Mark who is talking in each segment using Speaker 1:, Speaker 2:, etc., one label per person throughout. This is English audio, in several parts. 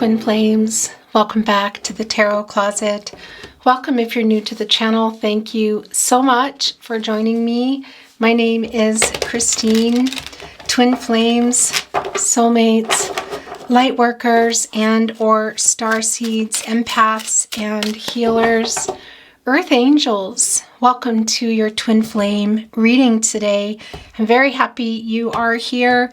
Speaker 1: Twin Flames. Welcome back to the Tarot Closet. Welcome if you're new to the channel. Thank you so much for joining me. My name is Christine. Twin Flames, soulmates, light workers, and or star seeds, empaths, and healers, earth angels. Welcome to your Twin Flame reading today. I'm very happy you are here.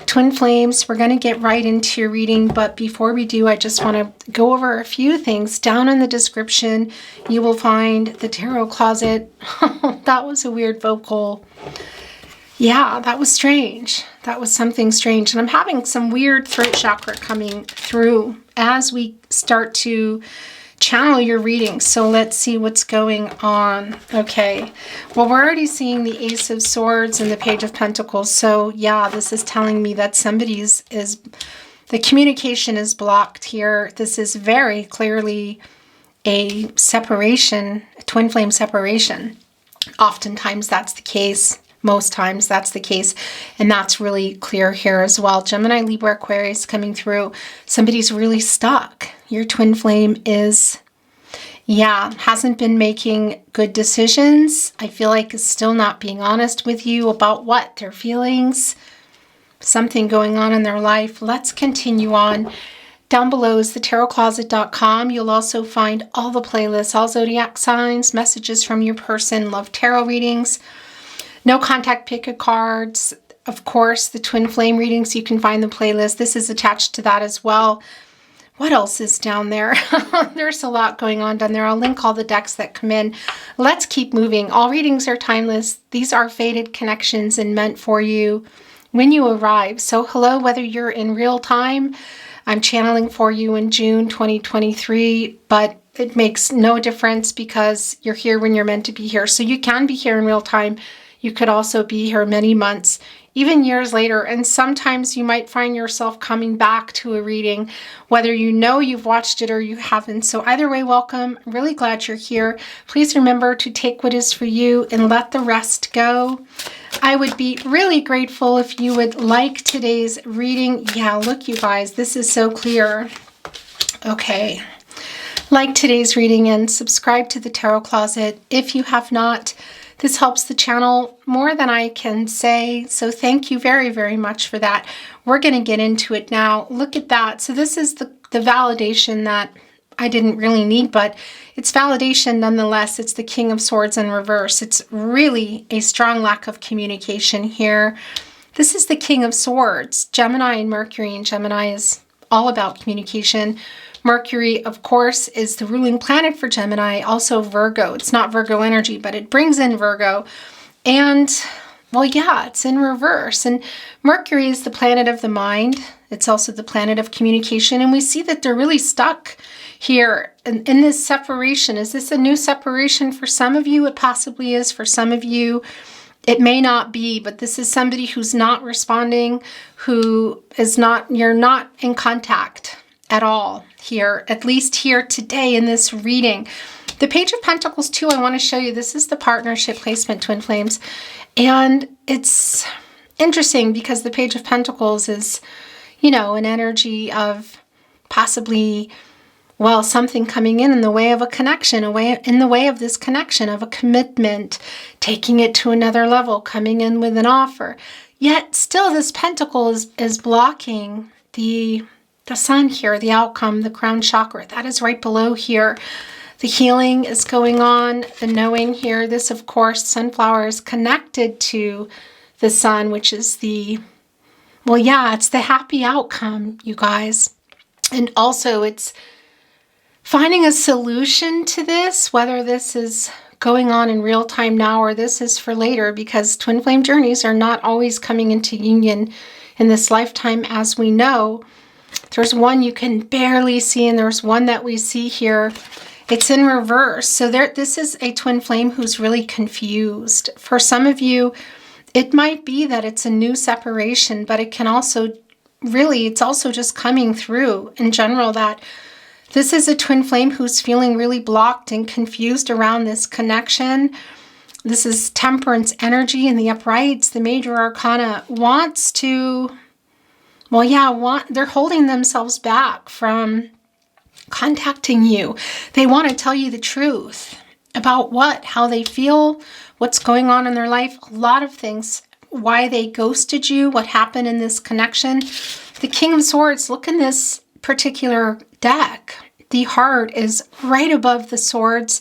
Speaker 1: Twin Flames, we're going to get right into your reading, but before we do, I just want to go over a few things. Down in the description, you will find the Tarot Closet. That was a weird vocal. Yeah, that was strange. That was something strange. And I'm having some weird throat chakra coming through as we start to channel your reading. So let's see what's going on. Okay. Well, we're already seeing the Ace of Swords and the Page of Pentacles. So yeah, this is telling me that somebody's the communication is blocked here. This is very clearly a separation, a twin flame separation. Oftentimes that's the case. Most times that's the case. And that's really clear here as well. Gemini, Libra, Aquarius coming through. Somebody's really stuck. Your twin flame is, hasn't been making good decisions. I feel like is still not being honest with you about what their feelings, something going on in their life. Let's continue on. Down below is the tarotcloset.com. You'll also find all the playlists, all zodiac signs, messages from your person, love tarot readings, no contact pick of cards. Of course, the twin flame readings, you can find the playlist. This is attached to that as well. What else is down there? There's a lot going on down there. I'll link all the decks that come in. Let's keep moving. All readings are timeless. These are fated connections and meant for you when you arrive. So hello, whether you're in real time, I'm channeling for you in June 2023, but it makes no difference because you're here when you're meant to be here. So you can be here in real time. You could also be here many months, even years later. And sometimes you might find yourself coming back to a reading, whether you know you've watched it or you haven't. So either way, welcome. I'm really glad you're here. Please remember to take what is for you and let the rest go. I would be really grateful if you would like today's reading. Yeah, look, you guys, this is so clear. Okay. Like today's reading and subscribe to the Tarot Closet if you have not. This helps the channel more than I can say, so thank you very, very much for that. We're going to get into it now. Look at that. So this is the validation that I didn't really need, but it's validation nonetheless. It's the King of Swords in reverse. It's really a strong lack of communication here. This is the King of Swords, Gemini and Mercury, and Gemini is all about communication. Mercury, of course, is the ruling planet for Gemini, also Virgo. It's not Virgo energy, but it brings in Virgo. And, well, yeah, it's in reverse. And Mercury is the planet of the mind. It's also the planet of communication. And we see that they're really stuck here in this separation. Is this a new separation for some of you? It possibly is for some of you. It may not be, but this is somebody who's not responding, who is not, you're not in contact at all here, at least here today in this reading. The Page of Pentacles too, I want to show you. This is the partnership placement, Twin Flames. And it's interesting because the Page of Pentacles is, you know, an energy of possibly, well, something coming in the way of a connection, in the way of this connection, of a commitment, taking it to another level, coming in with an offer. Yet still this pentacle is blocking the sun here, the outcome, the crown chakra. That is right below here. The healing is going on, the knowing here. This, of course, sunflower is connected to the sun, which is the, well, yeah, it's the happy outcome, you guys. And also it's finding a solution to this, whether this is going on in real time now or this is for later, because twin flame journeys are not always coming into union in this lifetime, as we know. There's one you can barely see, and there's one that we see here. It's in reverse. So this is a twin flame who's really confused. For some of you, it might be that it's a new separation, but it can also really, it's also just coming through in general that this is a twin flame who's feeling really blocked and confused around this connection. This is Temperance energy in the uprights. The major arcana wants to well, yeah, they're holding themselves back from contacting you. They want to tell you the truth about how they feel, what's going on in their life, a lot of things, why they ghosted you, what happened in this connection. The King of Swords, look in this particular deck. The heart is right above the swords,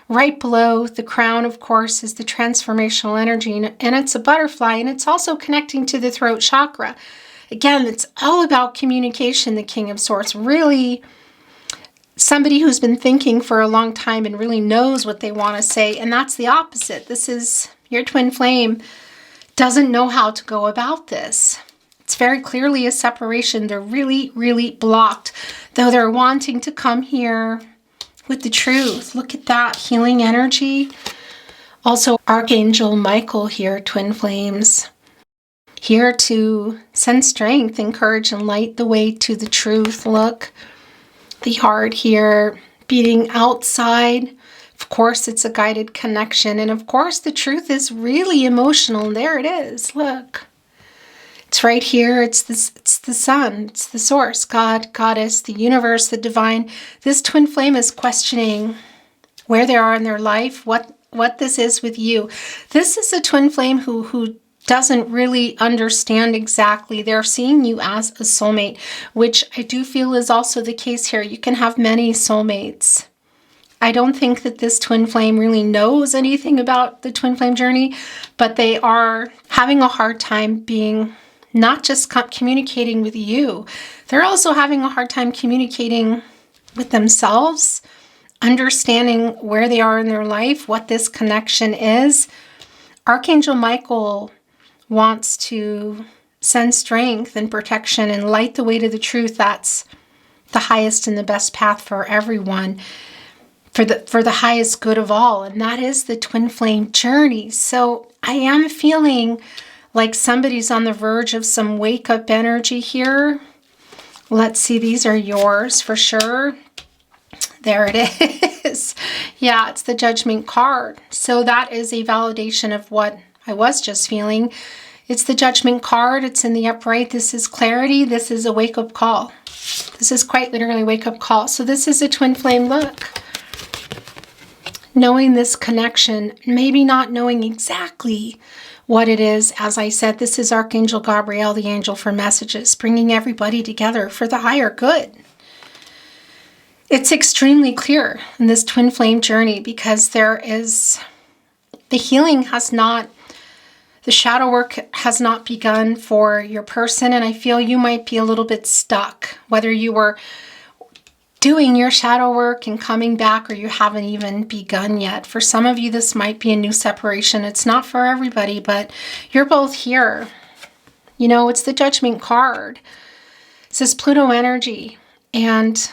Speaker 1: right below the crown, of course, is the transformational energy, and it's a butterfly, and it's also connecting to the throat chakra. Again, it's all about communication, the King of Swords. Really, somebody who's been thinking for a long time and really knows what they want to say, and that's the opposite. This is your twin flame doesn't know how to go about this. It's very clearly a separation. They're really, really blocked, though they're wanting to come here with the truth. Look at that healing energy. Also, Archangel Michael here, twin flames, here to send strength, encourage, and light the way to the truth. Look, the heart here beating outside. Of course, it's a guided connection. And of course, the truth is really emotional. There it is. Look. It's right here. It's the sun. It's the source. God, Goddess, the universe, the divine. This twin flame is questioning where they are in their life, what this is with you. This is a twin flame who doesn't really understand exactly. They're seeing you as a soulmate, which I do feel is also the case here. You can have many soulmates. I don't think that this twin flame really knows anything about the twin flame journey, but they are having a hard time being not just communicating with you. They're also having a hard time communicating with themselves, understanding where they are in their life, what this connection is. Archangel Michael wants to send strength and protection and light the way to the truth. That's the highest and the best path for everyone, for the highest good of all, and that is the twin flame journey. So I am feeling like somebody's on the verge of some wake up energy here. Let's see, these are yours for sure. There it is. Yeah, it's the Judgment card. So that is a validation of what I was just feeling. It's the Judgment card. It's in the upright. This is clarity. This is a wake-up call. This is quite literally a wake-up call. So this is a twin flame look. Knowing this connection, maybe not knowing exactly what it is. As I said, this is Archangel Gabriel, the angel for messages, bringing everybody together for the higher good. It's extremely clear in this twin flame journey because there is, the healing has not, the shadow work has not begun for your person, and I feel you might be a little bit stuck, whether you were doing your shadow work and coming back or you haven't even begun yet. For some of you, this might be a new separation. It's not for everybody, but you're both here. You know, it's the Judgment card. It says Pluto energy, and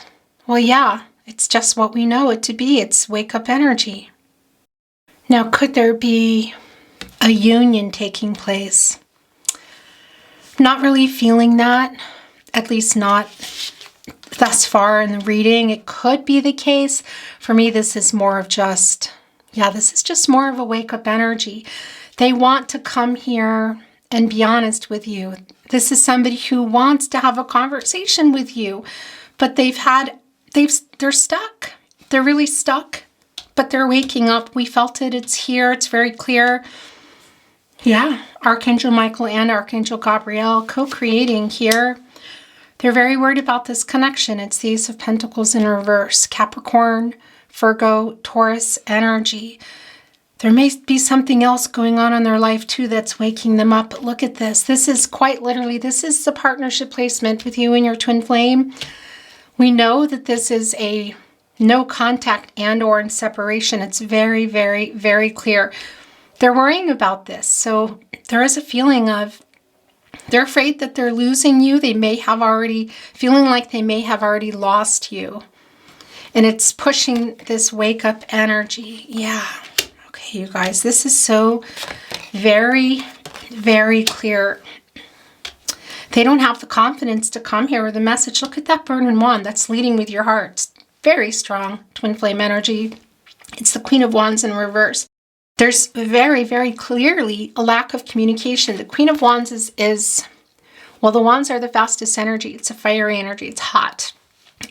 Speaker 1: well, yeah, it's just what we know it to be. It's wake-up energy. Now, could there be a union taking place? Not really feeling that, at least not thus far in the reading. It could be the case. For me, this is more of just, yeah, this is just more of a wake-up energy. They want to come here and be honest with you. This is somebody who wants to have a conversation with you, but they're stuck. They're really stuck, but they're waking up. We felt it. It's here. It's very clear. Yeah, Archangel Michael and Archangel Gabriel co-creating here. They're very worried about this connection. It's the Ace of Pentacles in reverse. Capricorn, Virgo, Taurus energy. There may be something else going on in their life too that's waking them up. But look at this. This is quite literally, this is the partnership placement with you and your twin flame. We know that this is a no contact and or in separation. It's very, very, very clear. They're worrying about this. So there is a feeling of, they're afraid that they're losing you. They may have already, feeling like they may have already lost you. And it's pushing this wake up energy. Yeah. Okay, you guys, this is so very, very clear. They don't have the confidence to come here with a message. Look at that burning wand that's leading with your heart. It's very strong twin flame energy. It's the Queen of Wands in reverse. There's very, very clearly a lack of communication. The Queen of Wands is Well, the wands are the fastest energy. It's a fiery energy. It's hot.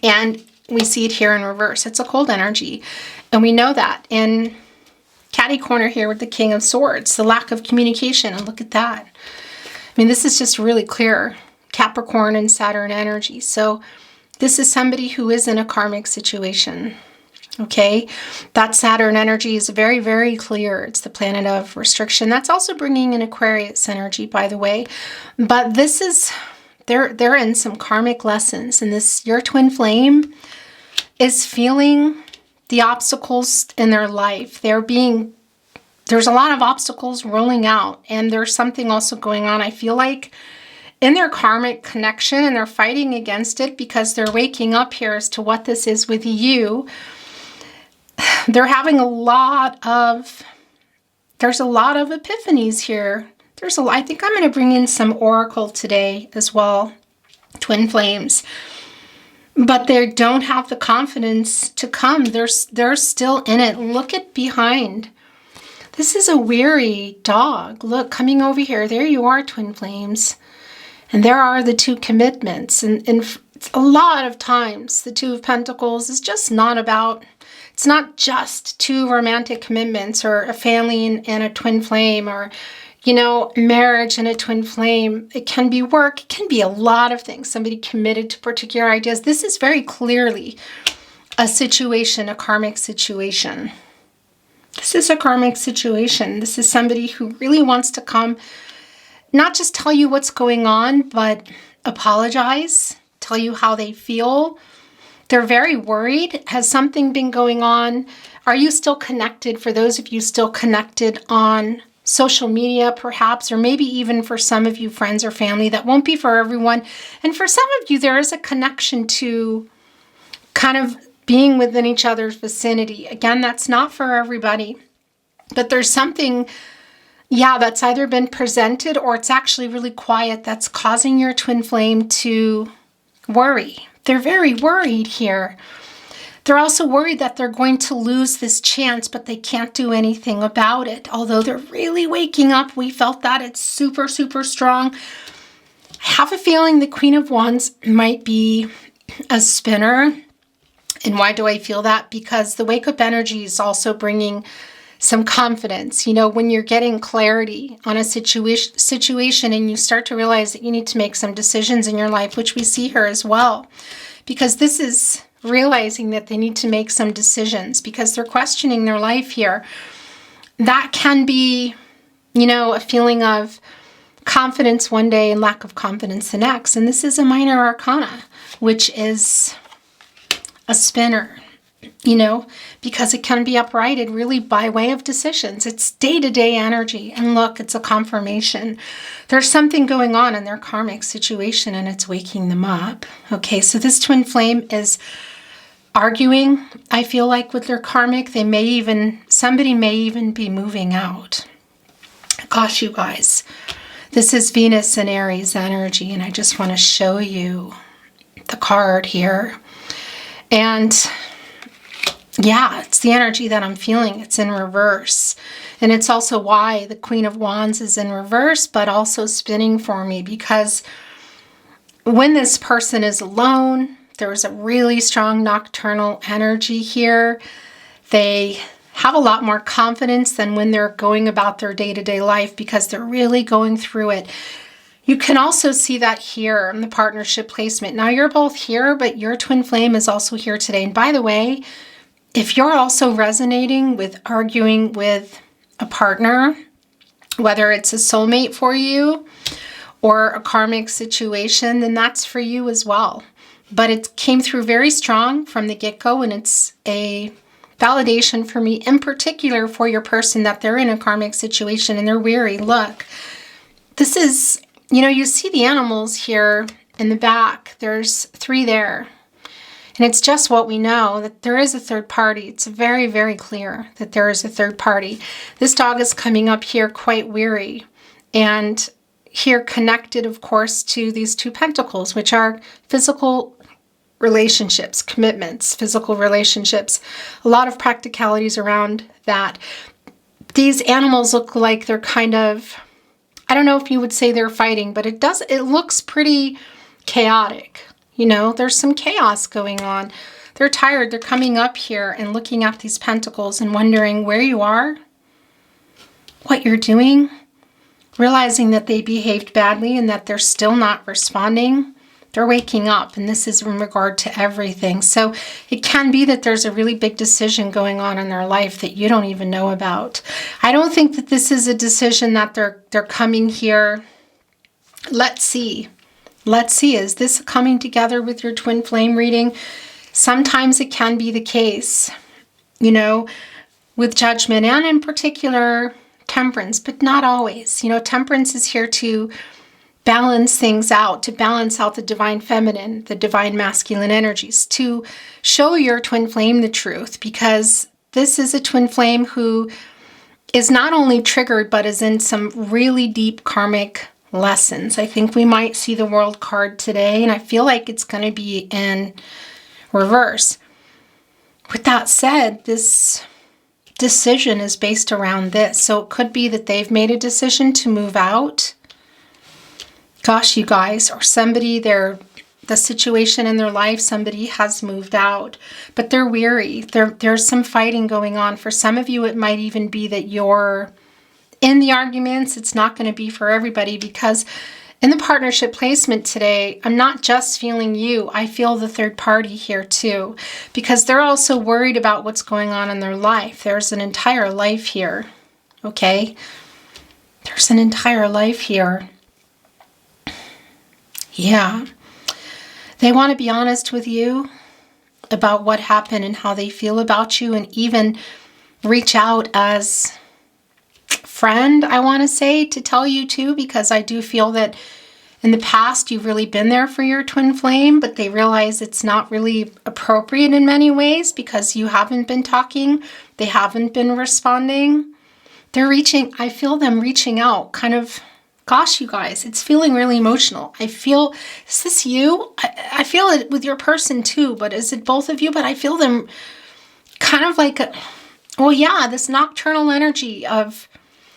Speaker 1: And we see it here in reverse. It's a cold energy. And we know that in catty corner here with the King of Swords, the lack of communication. And look at that. I mean, this is just really clear. Capricorn and Saturn energy. So this is somebody who is in a karmic situation. Okay, that Saturn energy is very, very clear. It's the planet of restriction. That's also bringing in Aquarius energy, by the way. But this is, they're in some karmic lessons. And this, your twin flame is feeling the obstacles in their life. There's a lot of obstacles rolling out. And there's something also going on, I feel like, in their karmic connection. And they're fighting against it because they're waking up here as to what this is with you. They're having there's a lot of epiphanies here. I think I'm going to bring in some oracle today as well, twin flames. But they don't have the confidence to come. They're still in it. Look at behind. This is a weary dog. Look, coming over here. There you are, twin flames. And there are the two commitments. And a lot of times, the Two of Pentacles is just not about... It's not just two romantic commitments or a family and a twin flame or, marriage and a twin flame. It can be work. It can be a lot of things. Somebody committed to particular ideas. This is very clearly a situation, a karmic situation. This is a karmic situation. This is somebody who really wants to come, not just tell you what's going on, but apologize, tell you how they feel. They're very worried. Has something been going on? Are you still connected? For those of you still connected on social media, perhaps, or maybe even for some of you, friends or family. That won't be for everyone. And for some of you, there is a connection to kind of being within each other's vicinity. Again, that's not for everybody. But there's something, that's either been presented or it's actually really quiet that's causing your twin flame to worry. They're very worried here. They're also worried that they're going to lose this chance, but they can't do anything about it. Although they're really waking up. We felt that. It's super, super strong. I have a feeling the Queen of Wands might be a spinner. And why do I feel that? Because the wake-up energy is also bringing some confidence. When you're getting clarity on a situation and you start to realize that you need to make some decisions in your life, which we see here as well, because this is realizing that they need to make some decisions because they're questioning their life here. That can be, a feeling of confidence one day and lack of confidence the next. And this is a minor arcana, which is a spinner. Because it can be uprighted really by way of decisions. It's day-to-day energy. And look, it's a confirmation. There's something going on in their karmic situation and it's waking them up. Okay, so this twin flame is arguing, I feel like, with their karmic. Somebody may even be moving out. Gosh, you guys, this is Venus and Aries energy. And I just want to show you the card here. And it's the energy that I'm feeling. It's in reverse. And it's also why the Queen of Wands is in reverse, but also spinning for me. Because when this person is alone, there's a really strong nocturnal energy here. They have a lot more confidence than when they're going about their day-to-day life because they're really going through it. You can also see that here in the partnership placement. Now you're both here, but your twin flame is also here today. And by the way, if you're also resonating with arguing with a partner, whether it's a soulmate for you or a karmic situation, then that's for you as well. But it came through very strong from the get-go, and it's a validation for me, in particular for your person, that they're in a karmic situation and they're weary. Look, this is, you see the animals here in the back. There's 3 there. And it's just what we know, that there is a third party. It's very, very clear that there is a third party. This dog is coming up here quite weary. And here connected, of course, to these 2 pentacles, which are physical relationships, commitments, physical relationships. A lot of practicalities around that. These animals look like they're kind of I don't know if you would say they're fighting, but it looks pretty chaotic. You know, there's some chaos going on. They're tired. They're coming up here and looking at these pentacles and wondering where you are, what you're doing, realizing that they behaved badly and that they're still not responding. They're waking up, and this is in regard to everything. So it can be that there's a really big decision going on in their life that you don't even know about. I don't think that this is a decision that they're coming here. Let's see. Let's see. Is this coming together with your twin flame reading? Sometimes it can be the case, you know, with Judgment and in particular Temperance, but not always. You know, Temperance is here to balance things out, to balance out the divine feminine, the divine masculine energies, to show your twin flame the truth, because this is a twin flame who is not only triggered, but is in some really deep karmic lessons. I think we might see the World card today, and I feel like it's going to be in reverse. With that said, this decision is based around this. So it could be that they've made a decision to move out. Gosh, you guys, or somebody, the situation in their life, somebody has moved out, but they're weary. There's some fighting going on. For some of you, it might even be that you're in the arguments. It's not going to be for everybody, because in the partnership placement today, I'm not just feeling you. I feel the third party here too, because they're also worried about what's going on in their life. There's an entire life here, okay? There's an entire life here. Yeah. They want to be honest with you about what happened and how they feel about you, and even reach out as friend, I want to say, to tell you too, because I do feel that in the past you've really been there for your twin flame, but they realize it's not really appropriate in many ways because you haven't been talking, they haven't been responding. I feel them reaching out, kind of. Gosh, you guys, it's feeling really emotional. I feel, is this you? I feel it with your person too, but is it both of you? But I feel them kind of like, this nocturnal energy of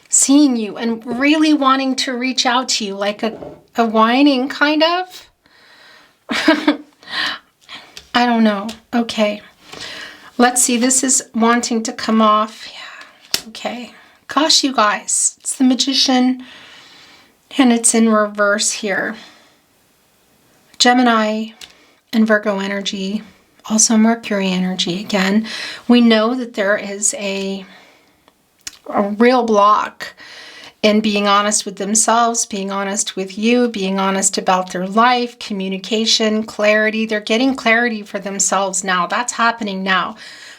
Speaker 1: seeing you and really wanting to reach out to you, like a whining kind of. I don't know. Okay. Let's see. This is wanting to come off. Yeah. Okay. Gosh, you guys, it's the Magician. And it's in reverse here. Gemini and Virgo energy, also Mercury energy again. We know that there is a real block in being honest with themselves, being honest with you, being honest about their life, communication, clarity. They're getting clarity for themselves now. That's happening now.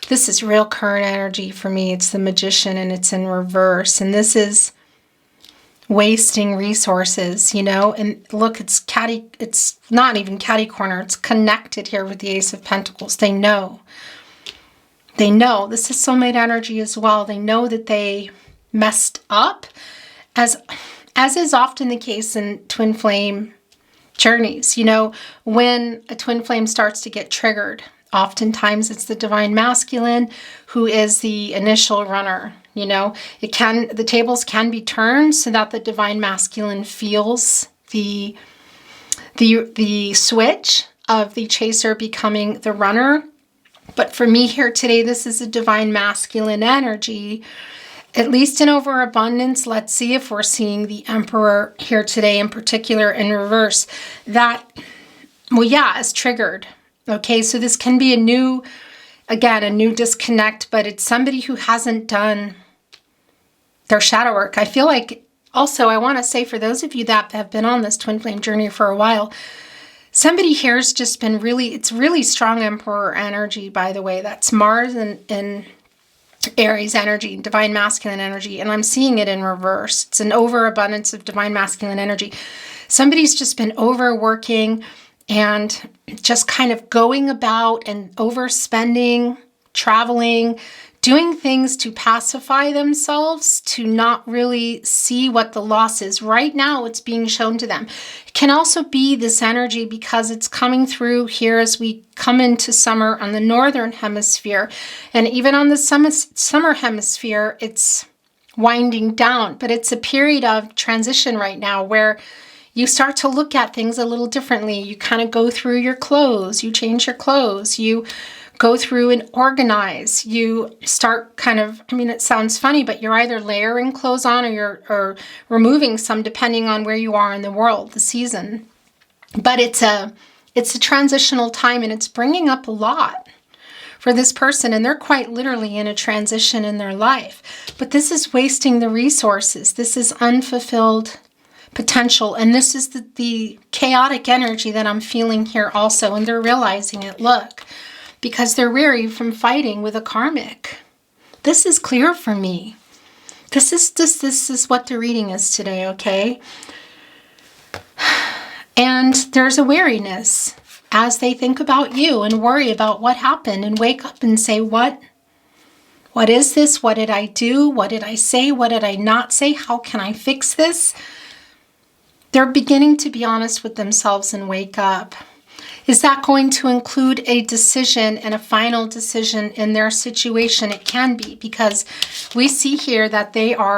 Speaker 1: This is real current energy for me. It's the Magician and it's in reverse. And this is wasting resources, you know, and look, it's not even catty corner. It's connected here with the Ace of Pentacles. They know this is soulmate energy as well. They know that they messed up, as is often the case in twin flame journeys. You know, when a twin flame starts to get triggered, oftentimes it's the divine masculine who is the initial runner. You know, the tables can be turned so that the divine masculine feels the switch of the chaser becoming the runner. But for me here today, this is a divine masculine energy, at least in overabundance. Let's see if we're seeing the Emperor here today in particular in reverse. That, is triggered. Okay, so this can be a new disconnect, but it's somebody who hasn't done their shadow work. I feel like also, I want to say for those of you that have been on this twin flame journey for a while, somebody here has just been it's really strong Emperor energy, by the way. That's Mars and Aries energy, divine masculine energy, and I'm seeing it in reverse. It's an overabundance of divine masculine energy. Somebody's just been overworking and just kind of going about and overspending, traveling, doing things to pacify themselves, to not really see what the loss is. Right now, it's being shown to them. It can also be this energy because it's coming through here as we come into summer on the northern hemisphere. And even on the summer hemisphere, it's winding down, but it's a period of transition right now where you start to look at things a little differently. You kind of go through your clothes, you change your clothes, you go through and organize. You start kind of, I mean, it sounds funny, but you're either layering clothes on or removing some depending on where you are in the world, the season. But it's a transitional time, and it's bringing up a lot for this person, and they're quite literally in a transition in their life. But this is wasting the resources. This is unfulfilled potential, and this is the chaotic energy that I'm feeling here also, and they're realizing it. Look, because they're weary from fighting with a karmic. This is clear for me. This is what the reading is today, okay? And there's a weariness as they think about you and worry about what happened and wake up and say, what is this? What did I do? What did I say? What did I not say? How can I fix this? They're beginning to be honest with themselves and wake up. Is that going to include a decision and a final decision in their situation? It can be, because we see here that there's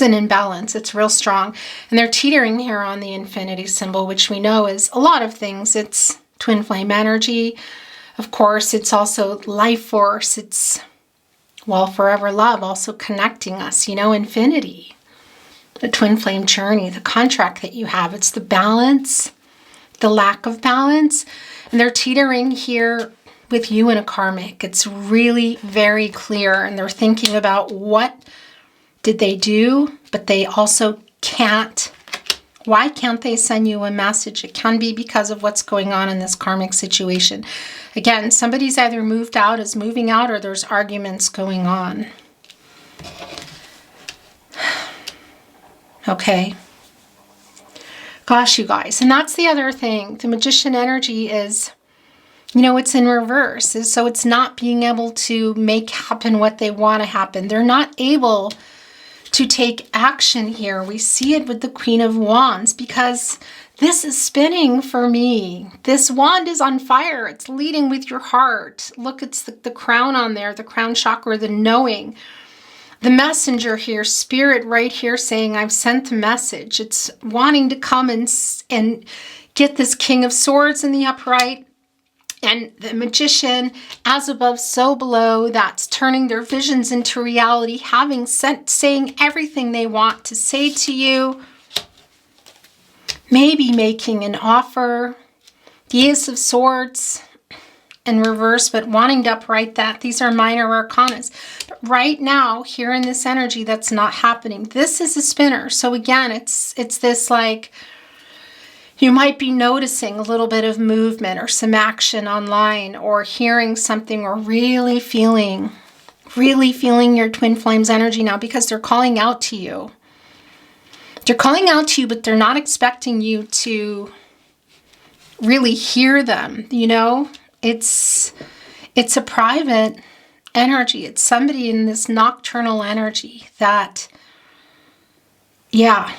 Speaker 1: an imbalance. It's real strong. And they're teetering here on the infinity symbol, which we know is a lot of things. It's twin flame energy. Of course, it's also life force. It's, well, forever love, also connecting us, infinity. The twin flame journey, the contract that you have. It's the balance, the lack of balance. And they're teetering here with you in a karmic. It's really very clear. And they're thinking about what did they do, but they also can't. Why can't they send you a message? It can be because of what's going on in this karmic situation. Again, somebody's either moved out, is moving out, or there's arguments going on. Okay. Gosh, you guys. And that's the other thing. The magician energy is, it's in reverse. So it's not being able to make happen what they want to happen. They're not able to take action here. We see it with the Queen of Wands, because this is spinning for me. This wand is on fire. It's leading with your heart. Look, it's the crown on there, the crown chakra, the knowing. The messenger here, spirit right here saying, I've sent the message. It's wanting to come and get this King of Swords in the upright. And the magician, as above, so below, that's turning their visions into reality, saying everything they want to say to you. Maybe making an offer. The Ace of Swords in reverse, but wanting to upright that. These are minor arcanas. But right now, here in this energy, that's not happening. This is a spinner. So again, it's this like, you might be noticing a little bit of movement or some action online, or hearing something, or really feeling your twin flames energy now, because they're calling out to you. They're calling out to you, but they're not expecting you to really hear them, It's a private energy. It's somebody in this nocturnal energy that, yeah,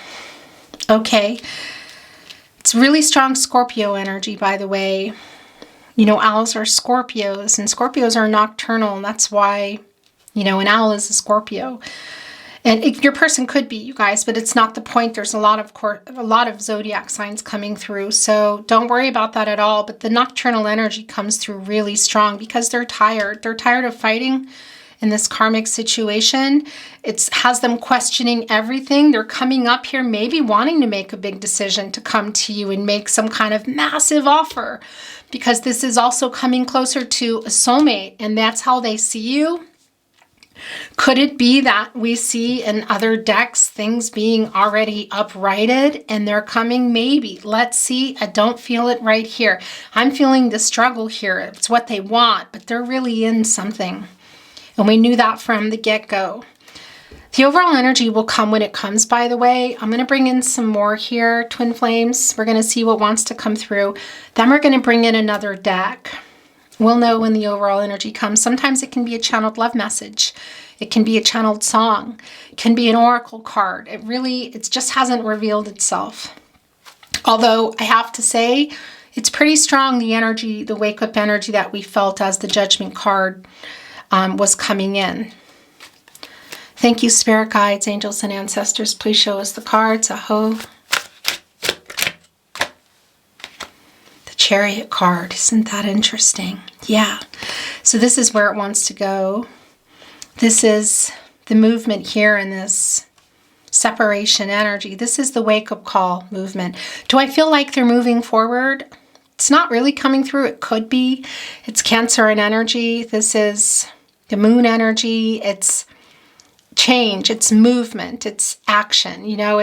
Speaker 1: okay. It's really strong Scorpio energy, by the way. Owls are Scorpios, and Scorpios are nocturnal, and that's why, an owl is a Scorpio. And your person could be, you guys, but it's not the point. There's a lot of zodiac signs coming through, so don't worry about that at all. But the nocturnal energy comes through really strong because they're tired. They're tired of fighting in this karmic situation. It has them questioning everything. They're coming up here maybe wanting to make a big decision to come to you and make some kind of massive offer, because this is also coming closer to a soulmate, and that's how they see you. Could it be that we see in other decks things being already uprighted and they're coming? Maybe. Let's see. I don't feel it right here. I'm feeling the struggle here. It's what they want, but they're really in something. And we knew that from the get-go. The overall energy will come when it comes, by the way. I'm going to bring in some more here, twin flames. We're going to see what wants to come through. Then we're going to bring in another deck. We'll know when the overall energy comes. Sometimes it can be a channeled love message. It can be a channeled song. It can be an oracle card. It just hasn't revealed itself. Although I have to say, it's pretty strong, the energy, the wake-up energy that we felt as the Judgment card was coming in. Thank you, spirit guides, angels, and ancestors. Please show us the cards. Aho. The Chariot card. Isn't that interesting? Yeah. So this is where it wants to go. This is the movement here in this separation energy. This is the wake-up call movement. Do I feel like they're moving forward? It's not really coming through. It could be. It's Cancer and energy. This is the moon energy. It's change. It's movement. It's action. You know,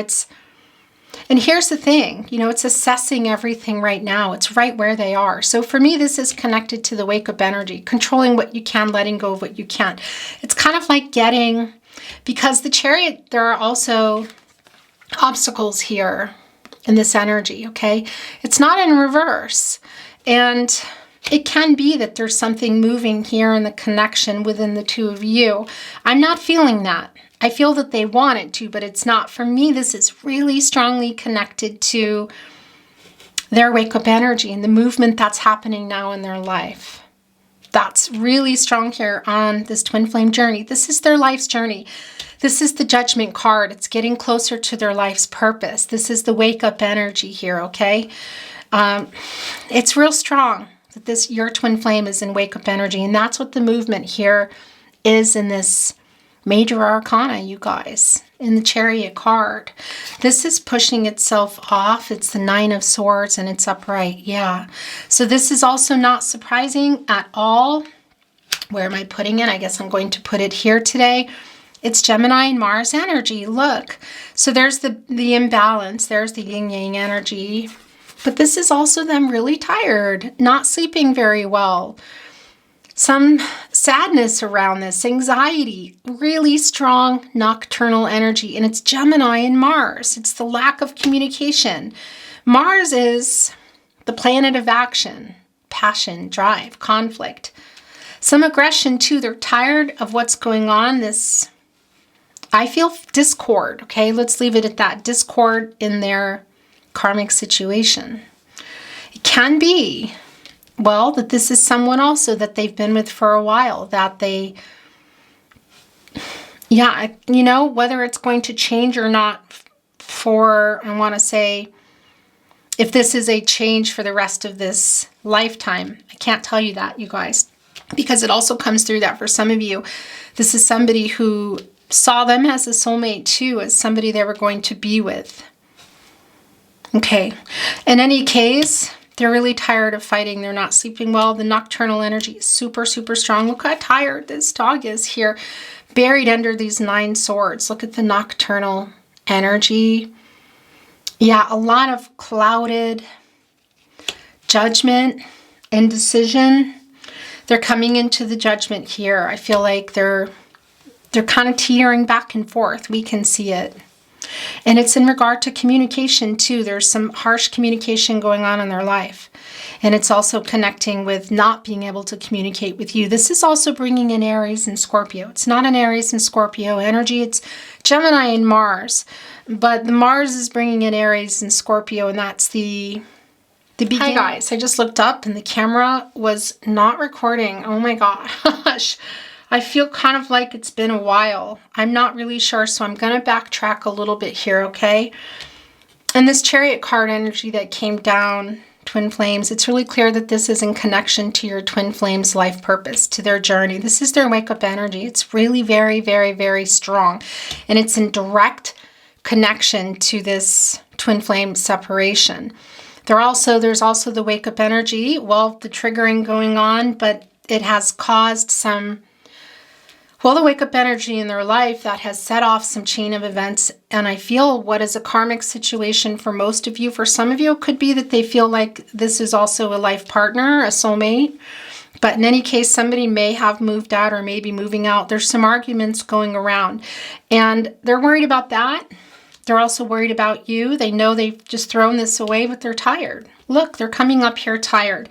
Speaker 1: and here's the thing, you know, it's assessing everything right now. It's right where they are. So for me, this is connected to the wake-up energy, controlling what you can, letting go of what you can't. It's kind of like because the Chariot, there are also obstacles here in this energy, okay? It's not in reverse. And it can be that there's something moving here in the connection within the two of you. I'm not feeling that. I feel that they want it to, but it's not. For me, this is really strongly connected to their wake-up energy and the movement that's happening now in their life. That's really strong here on this twin flame journey. This is their life's journey. This is the Judgment card. It's getting closer to their life's purpose. This is the wake-up energy here, okay? It's real strong that your twin flame is in wake-up energy, and that's what the movement here is in this major arcana, you guys, in the Chariot card. This is pushing itself off. It's the Nine of Swords, and it's upright. Yeah. So this is also not surprising at all. Where am I putting it? I guess I'm going to put it here today. It's Gemini and Mars energy. Look. So there's the imbalance. There's the yin-yang energy. But this is also them really tired, not sleeping very well. Some sadness around this, anxiety, really strong nocturnal energy. And it's Gemini and Mars. It's the lack of communication. Mars is the planet of action, passion, drive, conflict. Some aggression too. They're tired of what's going on. I feel discord, okay? Let's leave it at that. Discord in their karmic situation. It can be, well, that this is someone also that they've been with for a while, that you know, whether it's going to change or not I want to say, if this is a change for the rest of this lifetime. I can't tell you that, you guys, because it also comes through that for some of you, this is somebody who saw them as a soulmate too, as somebody they were going to be with. Okay. In any case, they're really tired of fighting. They're not sleeping well. The nocturnal energy is super, super strong. Look how tired this dog is here, buried under these 9 swords. Look at the nocturnal energy. Yeah, a lot of clouded judgment, indecision. They're coming into the judgment here. I feel like they're kind of teetering back and forth. We can see it. And it's in regard to communication too. There's some harsh communication going on in their life. And it's also connecting with not being able to communicate with you. This is also bringing in Aries and Scorpio. It's not an Aries and Scorpio energy. It's Gemini and Mars. But the Mars is bringing in Aries and Scorpio, and that's the beginning. Hi guys, I just looked up and the camera was not recording. Oh my gosh. I feel kind of like it's been a while. I'm not really sure, so I'm going to backtrack a little bit here, okay? And this Chariot card energy that came down, twin flames, it's really clear that this is in connection to your twin flames' life purpose, to their journey. This is their wake-up energy. It's really very, very, very strong. And it's in direct connection to this twin flame separation. There's also the wake-up energy. Well, the triggering going on, but it has caused some... Well, the wake-up energy in their life that has set off some chain of events, and I feel what is a karmic situation for most of you. For some of you, it could be that they feel like this is also a life partner, a soulmate. But in any case, somebody may have moved out or may be moving out. There's some arguments going around, and they're worried about that. They're also worried about you. They know they've just thrown this away, but they're tired. Look, they're coming up here tired.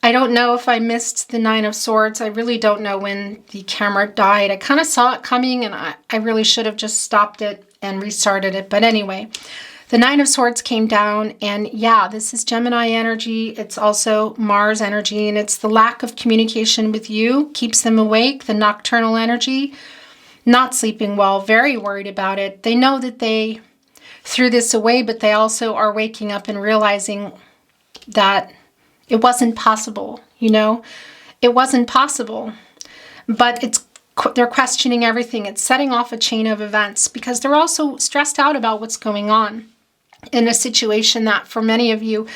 Speaker 1: I don't know if I missed the 9 of Swords. I really don't know when the camera died. I kind of saw it coming, and I really should have just stopped it and restarted it. But anyway, the 9 of Swords came down, and yeah, this is Gemini energy. It's also Mars energy, and it's the lack of communication with you keeps them awake. The nocturnal energy. not sleeping well, very worried about it. They know that they threw this away, but they also are waking up and realizing that it wasn't possible, you know? It wasn't possible. But they're questioning everything. It's setting off a chain of events because they're also stressed out about what's going on in a situation that for many of you,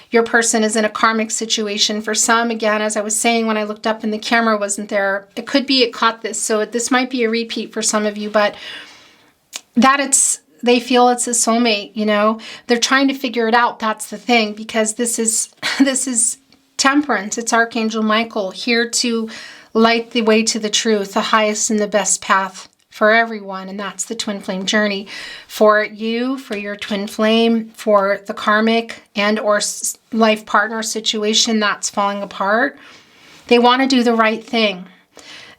Speaker 1: your person is in a karmic situation. For some, again, as I was saying, when I looked up and the camera wasn't there, it could be it caught this. So this might be a repeat for some of you, but they feel it's a soulmate, you know. They're trying to figure it out. That's the thing, because this is Temperance. It's Archangel Michael here to light the way to the truth, the highest and the best path for everyone. And that's the twin flame journey for you, for your twin flame, for the karmic and or life partner situation that's falling apart. They want to do the right thing.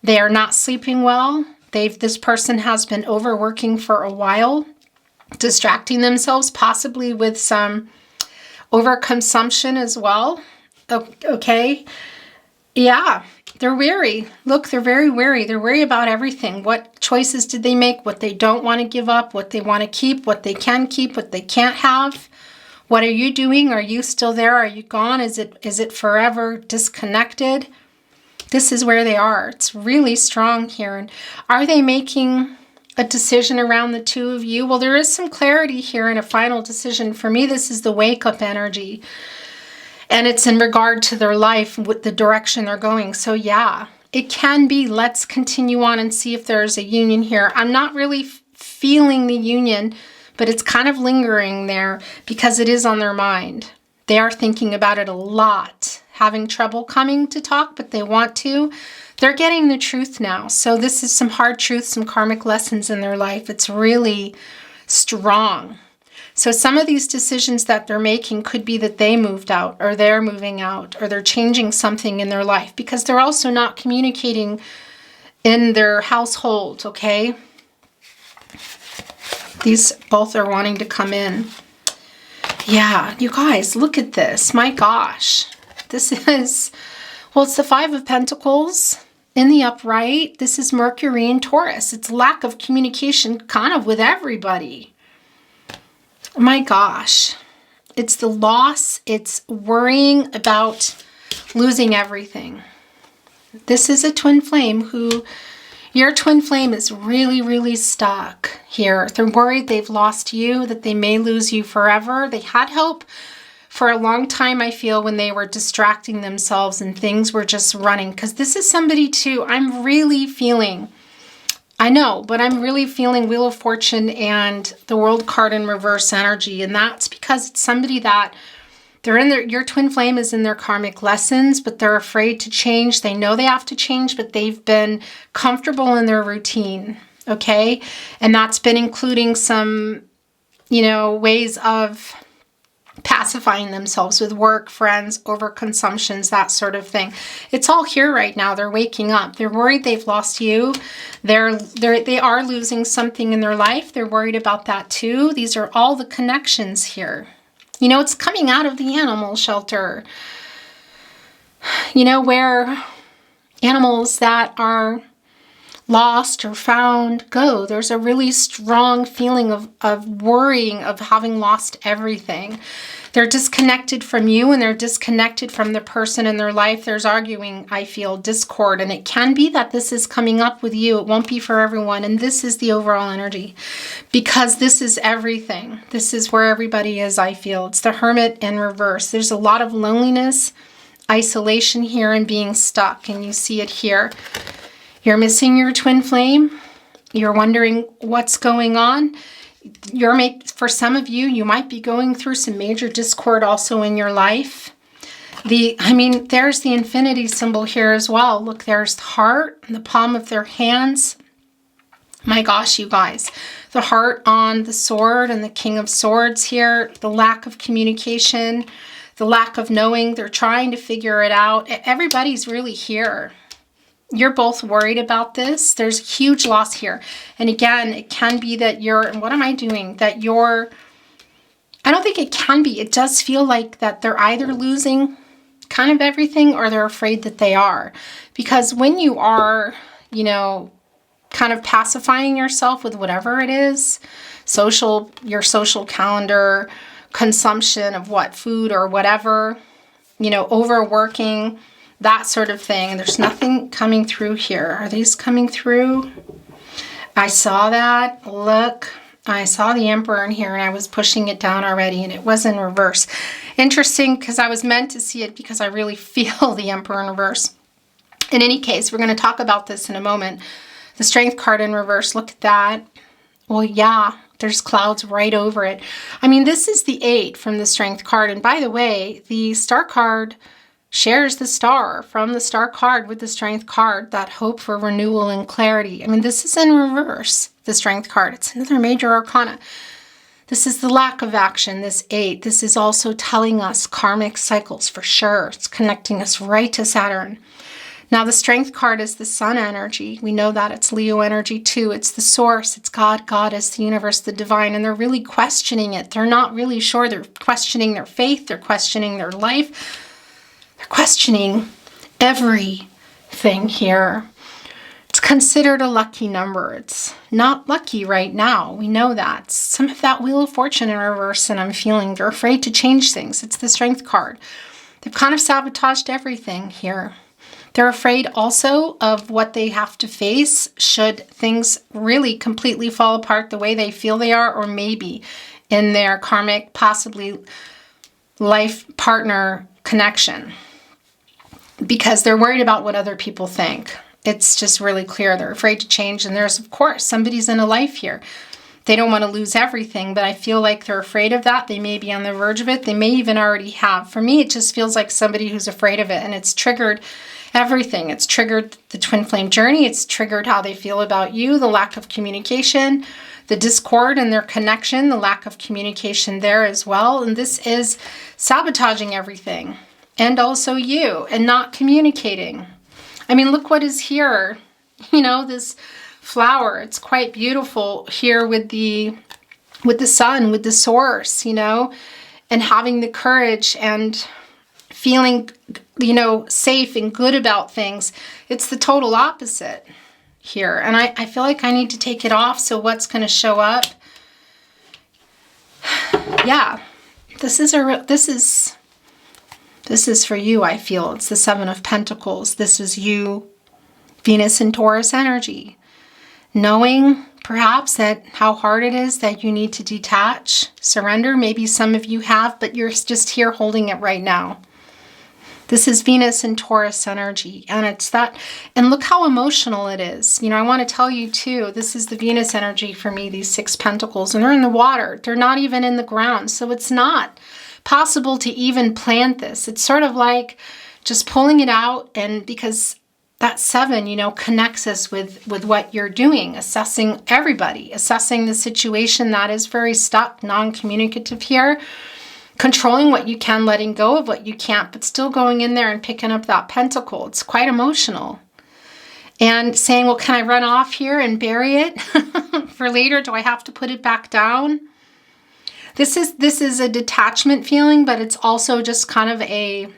Speaker 1: They are not sleeping well. This person has been overworking for a while, distracting themselves, possibly with some overconsumption as well. Okay. Yeah. They're weary. Look, they're very weary. They're worried about everything. What choices did they make? What they don't want to give up? What they want to keep? What they can keep? What they can't have? What are you doing? Are you still there? Are you gone? Is it forever disconnected? This is where they are. It's really strong here. And are they making a decision around the two of you? Well, there is some clarity here in a final decision. For me, this is the wake-up energy. And it's in regard to their life, with the direction they're going. So yeah, it can be, let's continue on and see if there's a union here. I'm not really feeling the union, but it's kind of lingering there because it is on their mind. They are thinking about it a lot, having trouble coming to talk, but they want to. They're getting the truth now. So this is some hard truth, some karmic lessons in their life. It's really strong. So some of these decisions that they're making could be that they moved out, or they're moving out, or they're changing something in their life because they're also not communicating in their household, okay? These both are wanting to come in. Yeah, you guys, look at this. My gosh. This is, well, it's the Five of Pentacles in the upright. This is Mercury and Taurus. It's lack of communication kind of with everybody. My gosh, it's the loss. It's worrying about losing everything. This is a twin flame your twin flame is really, really stuck here. They're worried they've lost you, that they may lose you forever. They had hope for a long time, I feel, when they were distracting themselves and things were just running. Because this is somebody too, I'm really feeling, I know, but I'm really feeling Wheel of Fortune and the World card in reverse energy. And that's because it's somebody that they're in your twin flame is in their karmic lessons, but they're afraid to change. They know they have to change, but they've been comfortable in their routine. Okay. And that's been including some, ways of pacifying themselves with work, friends, overconsumptions, that sort of thing. It's all here right now. They're waking up. They're worried they've lost you. They are losing something in their life. They're worried about that too. These are all the connections here. It's coming out of the animal shelter. Where animals that are lost or found go. There's a really strong feeling of worrying, of having lost everything. They're disconnected from you and they're disconnected from the person in their life. There's arguing, I feel, discord. And it can be that this is coming up with you. It won't be for everyone. And this is the overall energy because this is everything. This is where everybody is, I feel. It's the Hermit in reverse. There's a lot of loneliness, isolation here, and being stuck. And you see it here. You're missing your twin flame. You're wondering what's going on. For some of you, you might be going through some major discord also in your life. There's the infinity symbol here as well. Look, there's the heart in the palm of their hands. My gosh, you guys. The heart on the sword and the King of Swords here. The lack of communication, the lack of knowing. They're trying to figure it out. Everybody's really here. You're both worried about this. There's huge loss here. And again, it can be that what am I doing? I don't think it can be. It does feel like that they're either losing kind of everything or they're afraid that they are. Because when you are, kind of pacifying yourself with whatever it is, your social calendar, consumption of what, food or whatever, you know, overworking, that sort of thing. There's nothing coming through here. Are these coming through? I saw that. Look, I saw the Emperor in here and I was pushing it down already and it was in reverse. Interesting, because I was meant to see it because I really feel the Emperor in reverse. In any case, we're going to talk about this in a moment. The Strength card in reverse, look at that. Well, yeah, there's clouds right over it. I mean, this is the 8 from the Strength card. And by the way, the Star card shares the star from the Star card with the Strength card, that hope for renewal and clarity. I mean, this is in reverse, the Strength card. It's another major arcana. This is the lack of action, this 8. This is also telling us karmic cycles for sure. It's connecting us right to Saturn. Now, the Strength card is the Sun energy. We know that it's Leo energy too. It's the source. It's God, Goddess, the universe, the divine. And they're really questioning it. They're not really sure. They're questioning their faith. They're questioning their life. They're questioning everything here. It's considered a lucky number. It's not lucky right now. We know that. Some of that Wheel of Fortune in reverse, and I'm feeling they're afraid to change things. It's the Strength card. They've kind of sabotaged everything here. They're afraid also of what they have to face should things really completely fall apart the way they feel they are, or maybe in their karmic, possibly life partner connection, because they're worried about what other people think. It's just really clear. They're afraid to change. And there's, of course, somebody's in a life here. They don't want to lose everything, but I feel like they're afraid of that. They may be on the verge of it. They may even already have. For me, it just feels like somebody who's afraid of it, and it's triggered everything. It's triggered the twin flame journey. It's triggered how they feel about you, the lack of communication, the discord in their connection, the lack of communication there as well. And this is sabotaging everything, and also you, and not communicating. I mean, look what is here. You know, this flower, it's quite beautiful here with the sun, with the source, you know, and having the courage and feeling, you know, safe and good about things. It's the total opposite here. And I feel like I need to take it off. So what's going to show up? Yeah, this is for you, I feel. It's the 7 of Pentacles. This is you, Venus and Taurus energy. Knowing perhaps that how hard it is that you need to detach, surrender. Maybe some of you have, but you're just here holding it right now. This is Venus and Taurus energy, and it's that, and look how emotional it is. You know, I want to tell you too, this is the Venus energy for me, these 6 pentacles, and they're in the water. They're not even in the ground, so it's not possible to even plant this. It's sort of like just pulling it out, and because that 7, you know, connects us with what you're doing, assessing everybody, assessing the situation that is very stuck, non-communicative here, controlling what you can, letting go of what you can't, but still going in there and picking up that pentacle. It's quite emotional. And saying, well, can I run off here and bury it for later? Do I have to put it back down? This is a detachment feeling, but it's also just kind of a,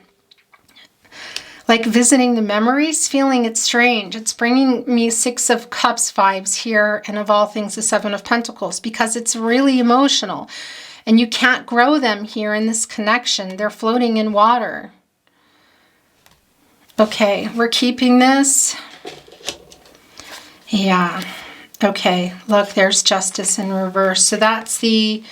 Speaker 1: like visiting the memories feeling. It's strange. It's bringing me 6 of Cups vibes here, and of all things, the 7 of Pentacles, because it's really emotional. And you can't grow them here in this connection. They're floating in water. Okay, we're keeping this. Yeah. Okay, look, there's Justice in reverse. So that's the...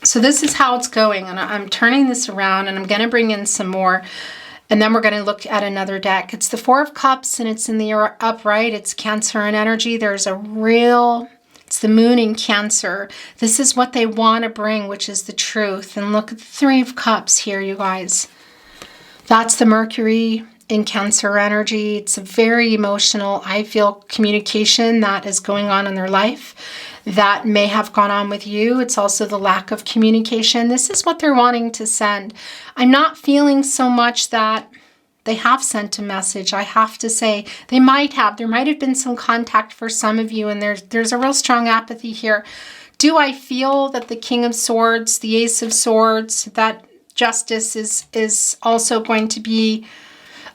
Speaker 1: So this is how it's going. And I'm turning this around, and I'm going to bring in some more. And then we're going to look at another deck. It's the 4 of Cups, and it's in the upright. It's Cancer and energy. There's a real... It's the moon in Cancer. This is what they want to bring, which is the truth. And look at the 3 of Cups here, you guys. That's the Mercury in Cancer energy. It's a very emotional, I feel, communication that is going on in their life that may have gone on with you. It's also the lack of communication. This is what they're wanting to send. I'm not feeling so much that they have sent a message, I have to say. They might have. There might have been some contact for some of you, and there's a real strong apathy here. Do I feel that the King of Swords, the Ace of Swords, that Justice is also going to be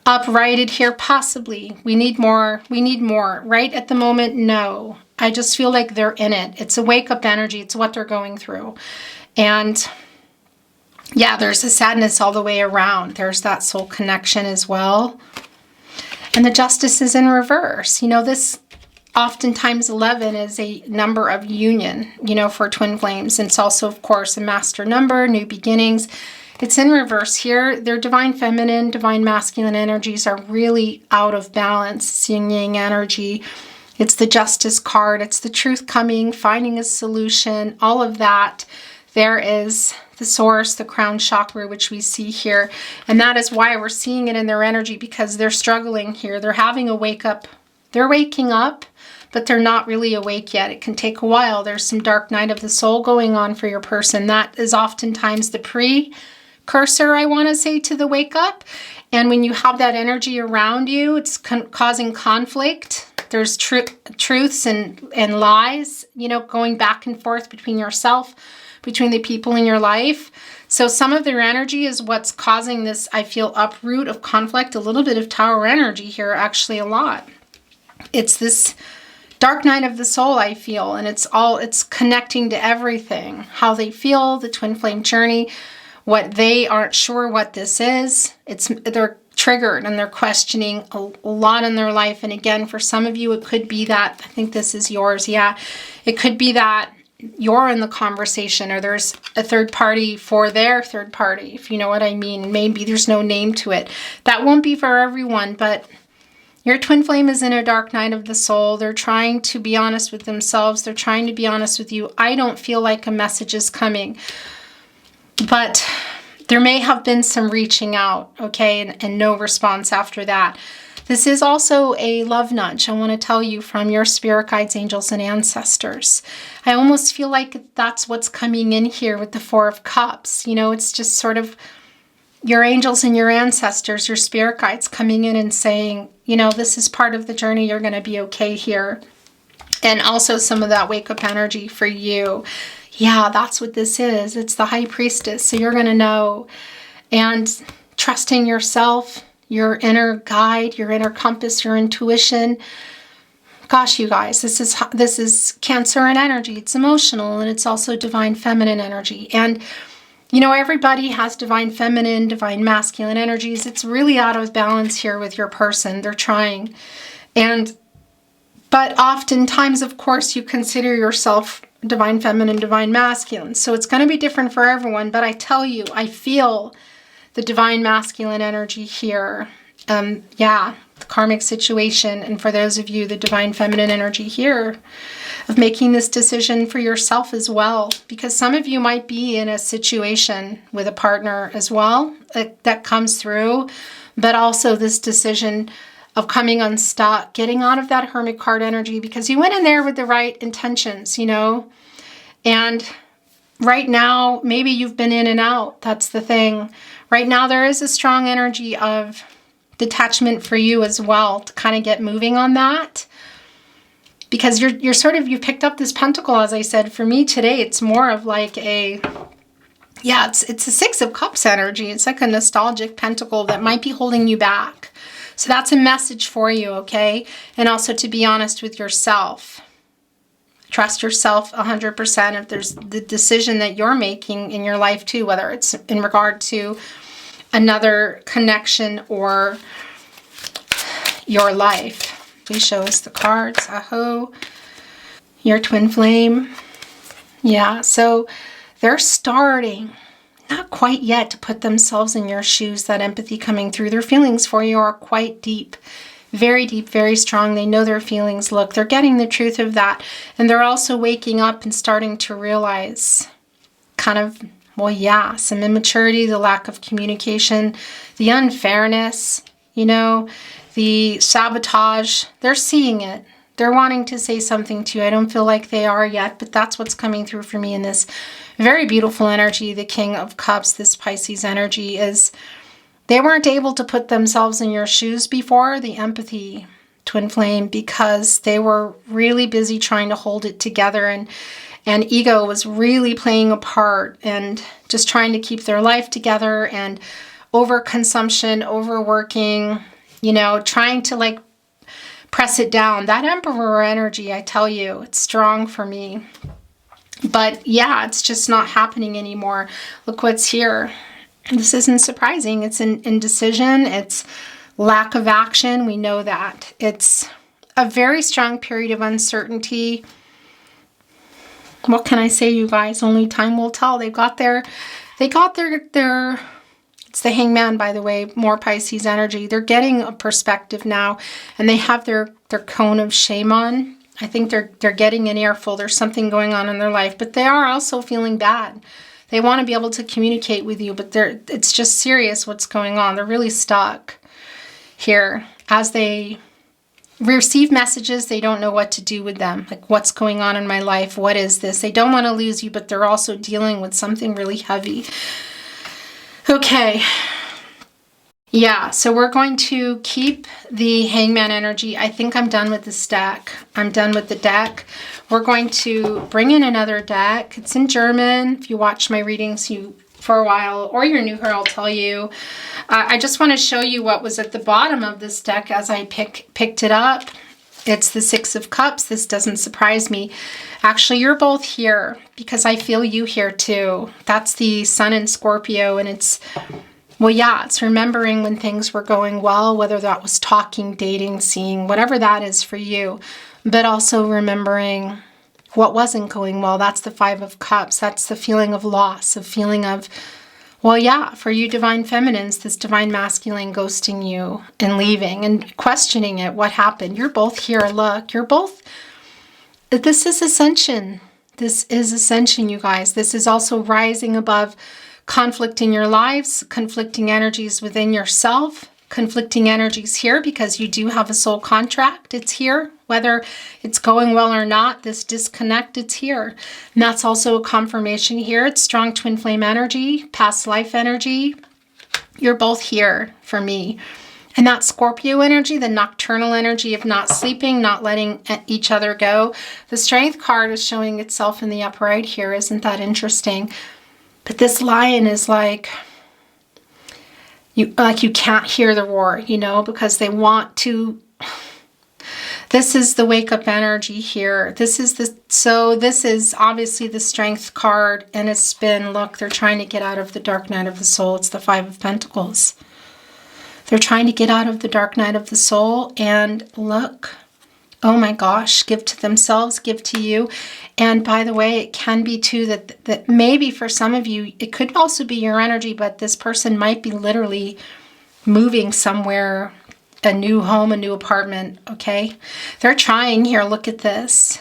Speaker 1: uprighted here, possibly. We need more. We need more. Right at the moment, no. I just feel like they're in it. It's a wake-up energy. It's what they're going through. And yeah, there's a sadness all the way around. There's that soul connection as well. And the Justice is in reverse. You know, this oftentimes 11 is a number of union, you know, for twin flames. And it's also, of course, a master number, new beginnings. It's in reverse here. Their divine feminine, divine masculine energies are really out of balance. It's yin yang energy. It's the Justice card. It's the truth coming, finding a solution, all of that. There is the source, the crown chakra, which we see here. And that is why we're seeing it in their energy, because they're struggling here. They're having a wake up. They're waking up, but they're not really awake yet. It can take a while. There's some dark night of the soul going on for your person. That is oftentimes the precursor, I want to say, to the wake up. And when you have that energy around you, it's causing conflict. There's truths and lies, you know, going back and forth between yourself, between the people in your life. So some of their energy is what's causing this, I feel, uproot of conflict, a little bit of Tower energy here, actually a lot. It's this dark night of the soul, I feel, and it's connecting to everything. How they feel, the twin flame journey, what they aren't sure what this is. They're triggered and they're questioning a lot in their life. And again, for some of you, it could be that, I think this is yours, yeah. It could be that you're in the conversation, or there's a third party for their third party, if you know what I mean. Maybe there's no name to it. That won't be for everyone, but your twin flame is in a dark night of the soul. They're trying to be honest with themselves. They're trying to be honest with you. I don't feel like a message is coming, but there may have been some reaching out, okay, and no response after that. This is also a love nudge, I want to tell you, from your spirit guides, angels, and ancestors. I almost feel like that's what's coming in here with the Four of Cups. You know, it's just sort of your angels and your ancestors, your spirit guides coming in and saying, you know, this is part of the journey. You're going to be okay here. And also some of that wake-up energy for you. Yeah, that's what this is. It's the High Priestess. So you're going to know. And trusting yourself, your inner guide, your inner compass, your intuition. Gosh, you guys, this is Cancer and energy. It's emotional, and it's also divine feminine energy. And you know, everybody has divine feminine, divine masculine energies. It's really out of balance here with your person. They're trying. But oftentimes, of course, you consider yourself divine feminine, divine masculine. So it's going to be different for everyone. But I tell you, I feel the divine masculine energy here. Yeah, the karmic situation. And for those of you, the divine feminine energy here of making this decision for yourself as well. Because some of you might be in a situation with a partner as well that comes through. But also this decision of coming unstuck, getting out of that Hermit card energy, because you went in there with the right intentions, you know. And right now, maybe you've been in and out. That's the thing. Right now, there is a strong energy of detachment for you as well to kind of get moving on that. Because you've picked up this pentacle, as I said. For me today, it's more of like it's a Six of Cups energy. It's like a nostalgic pentacle that might be holding you back. So that's a message for you, okay? And also to be honest with yourself. Trust yourself 100% if there's the decision that you're making in your life too, whether it's in regard to another connection or your life. Please show us the cards. Aho. Your twin flame. Yeah, so they're starting, not quite yet, to put themselves in your shoes. That empathy coming through. Their feelings for you are quite deep, very strong. They know their feelings. Look, they're getting the truth of that. And they're also waking up and starting to realize kind of, well, yeah, some immaturity, the lack of communication, the unfairness, you know, the sabotage. They're seeing it. They're wanting to say something to you. I don't feel like they are yet, but that's what's coming through for me in this very beautiful energy. The King of Cups, this Pisces energy, is they weren't able to put themselves in your shoes before, the empathy twin flame, because they were really busy trying to hold it together, and ego was really playing a part, and just trying to keep their life together, and overconsumption, overworking, you know, trying to like press it down. That Emperor energy, I tell you, it's strong for me. But yeah, it's just not happening anymore. Look what's here. This isn't surprising. It's an indecision. It's lack of action. We know that. It's a very strong period of uncertainty. What can I say, you guys? Only time will tell. They got their, it's the Hangman, by the way, more Pisces energy. They're getting a perspective now, and they have their cone of shame on. I think they're getting an earful. There's something going on in their life, but they are also feeling bad. They want to be able to communicate with you, but it's just serious what's going on. They're really stuck here. As they receive messages, they don't know what to do with them. Like, what's going on in my life? What is this? They don't want to lose you, but they're also dealing with something really heavy. Okay. Yeah, so we're going to keep the Hangman energy. I think I'm done with this deck. I'm done with the deck. We're going to bring in another deck. It's in German. If you watch my readings for a while, or you're new here, I'll tell you. I just want to show you what was at the bottom of this deck as I picked it up. It's the Six of Cups. This doesn't surprise me. Actually, you're both here because I feel you here too. That's the Sun in Scorpio, and it's... well, yeah, it's remembering when things were going well, whether that was talking, dating, seeing, whatever that is for you, but also remembering what wasn't going well. That's the Five of Cups. That's the feeling of loss, a feeling of, well, yeah, for you divine feminines, this divine masculine ghosting you and leaving and questioning it. What happened? You're both here. Look, you're both, this is ascension. This is ascension, you guys. This is also rising above conflict in your lives, conflicting energies within yourself, conflicting energies here because you do have a soul contract. It's here, whether it's going well or not, this disconnect, it's here. And that's also a confirmation here. It's strong twin flame energy, past life energy. You're both here for me. And that Scorpio energy, the nocturnal energy of not sleeping, not letting each other go. The Strength card is showing itself in the upright here. Isn't that interesting? But this Lion is like you can't hear the roar, you know, because they want to. This is the wake up energy here. This is obviously the Strength card and a spin. Look, they're trying to get out of the dark night of the soul. It's the Five of Pentacles. They're trying to get out of the dark night of the soul, and look. Oh my gosh, give to themselves, give to you. And by the way, it can be too that maybe for some of you, it could also be your energy, but this person might be literally moving somewhere, a new home, a new apartment, okay? They're trying here, look at this.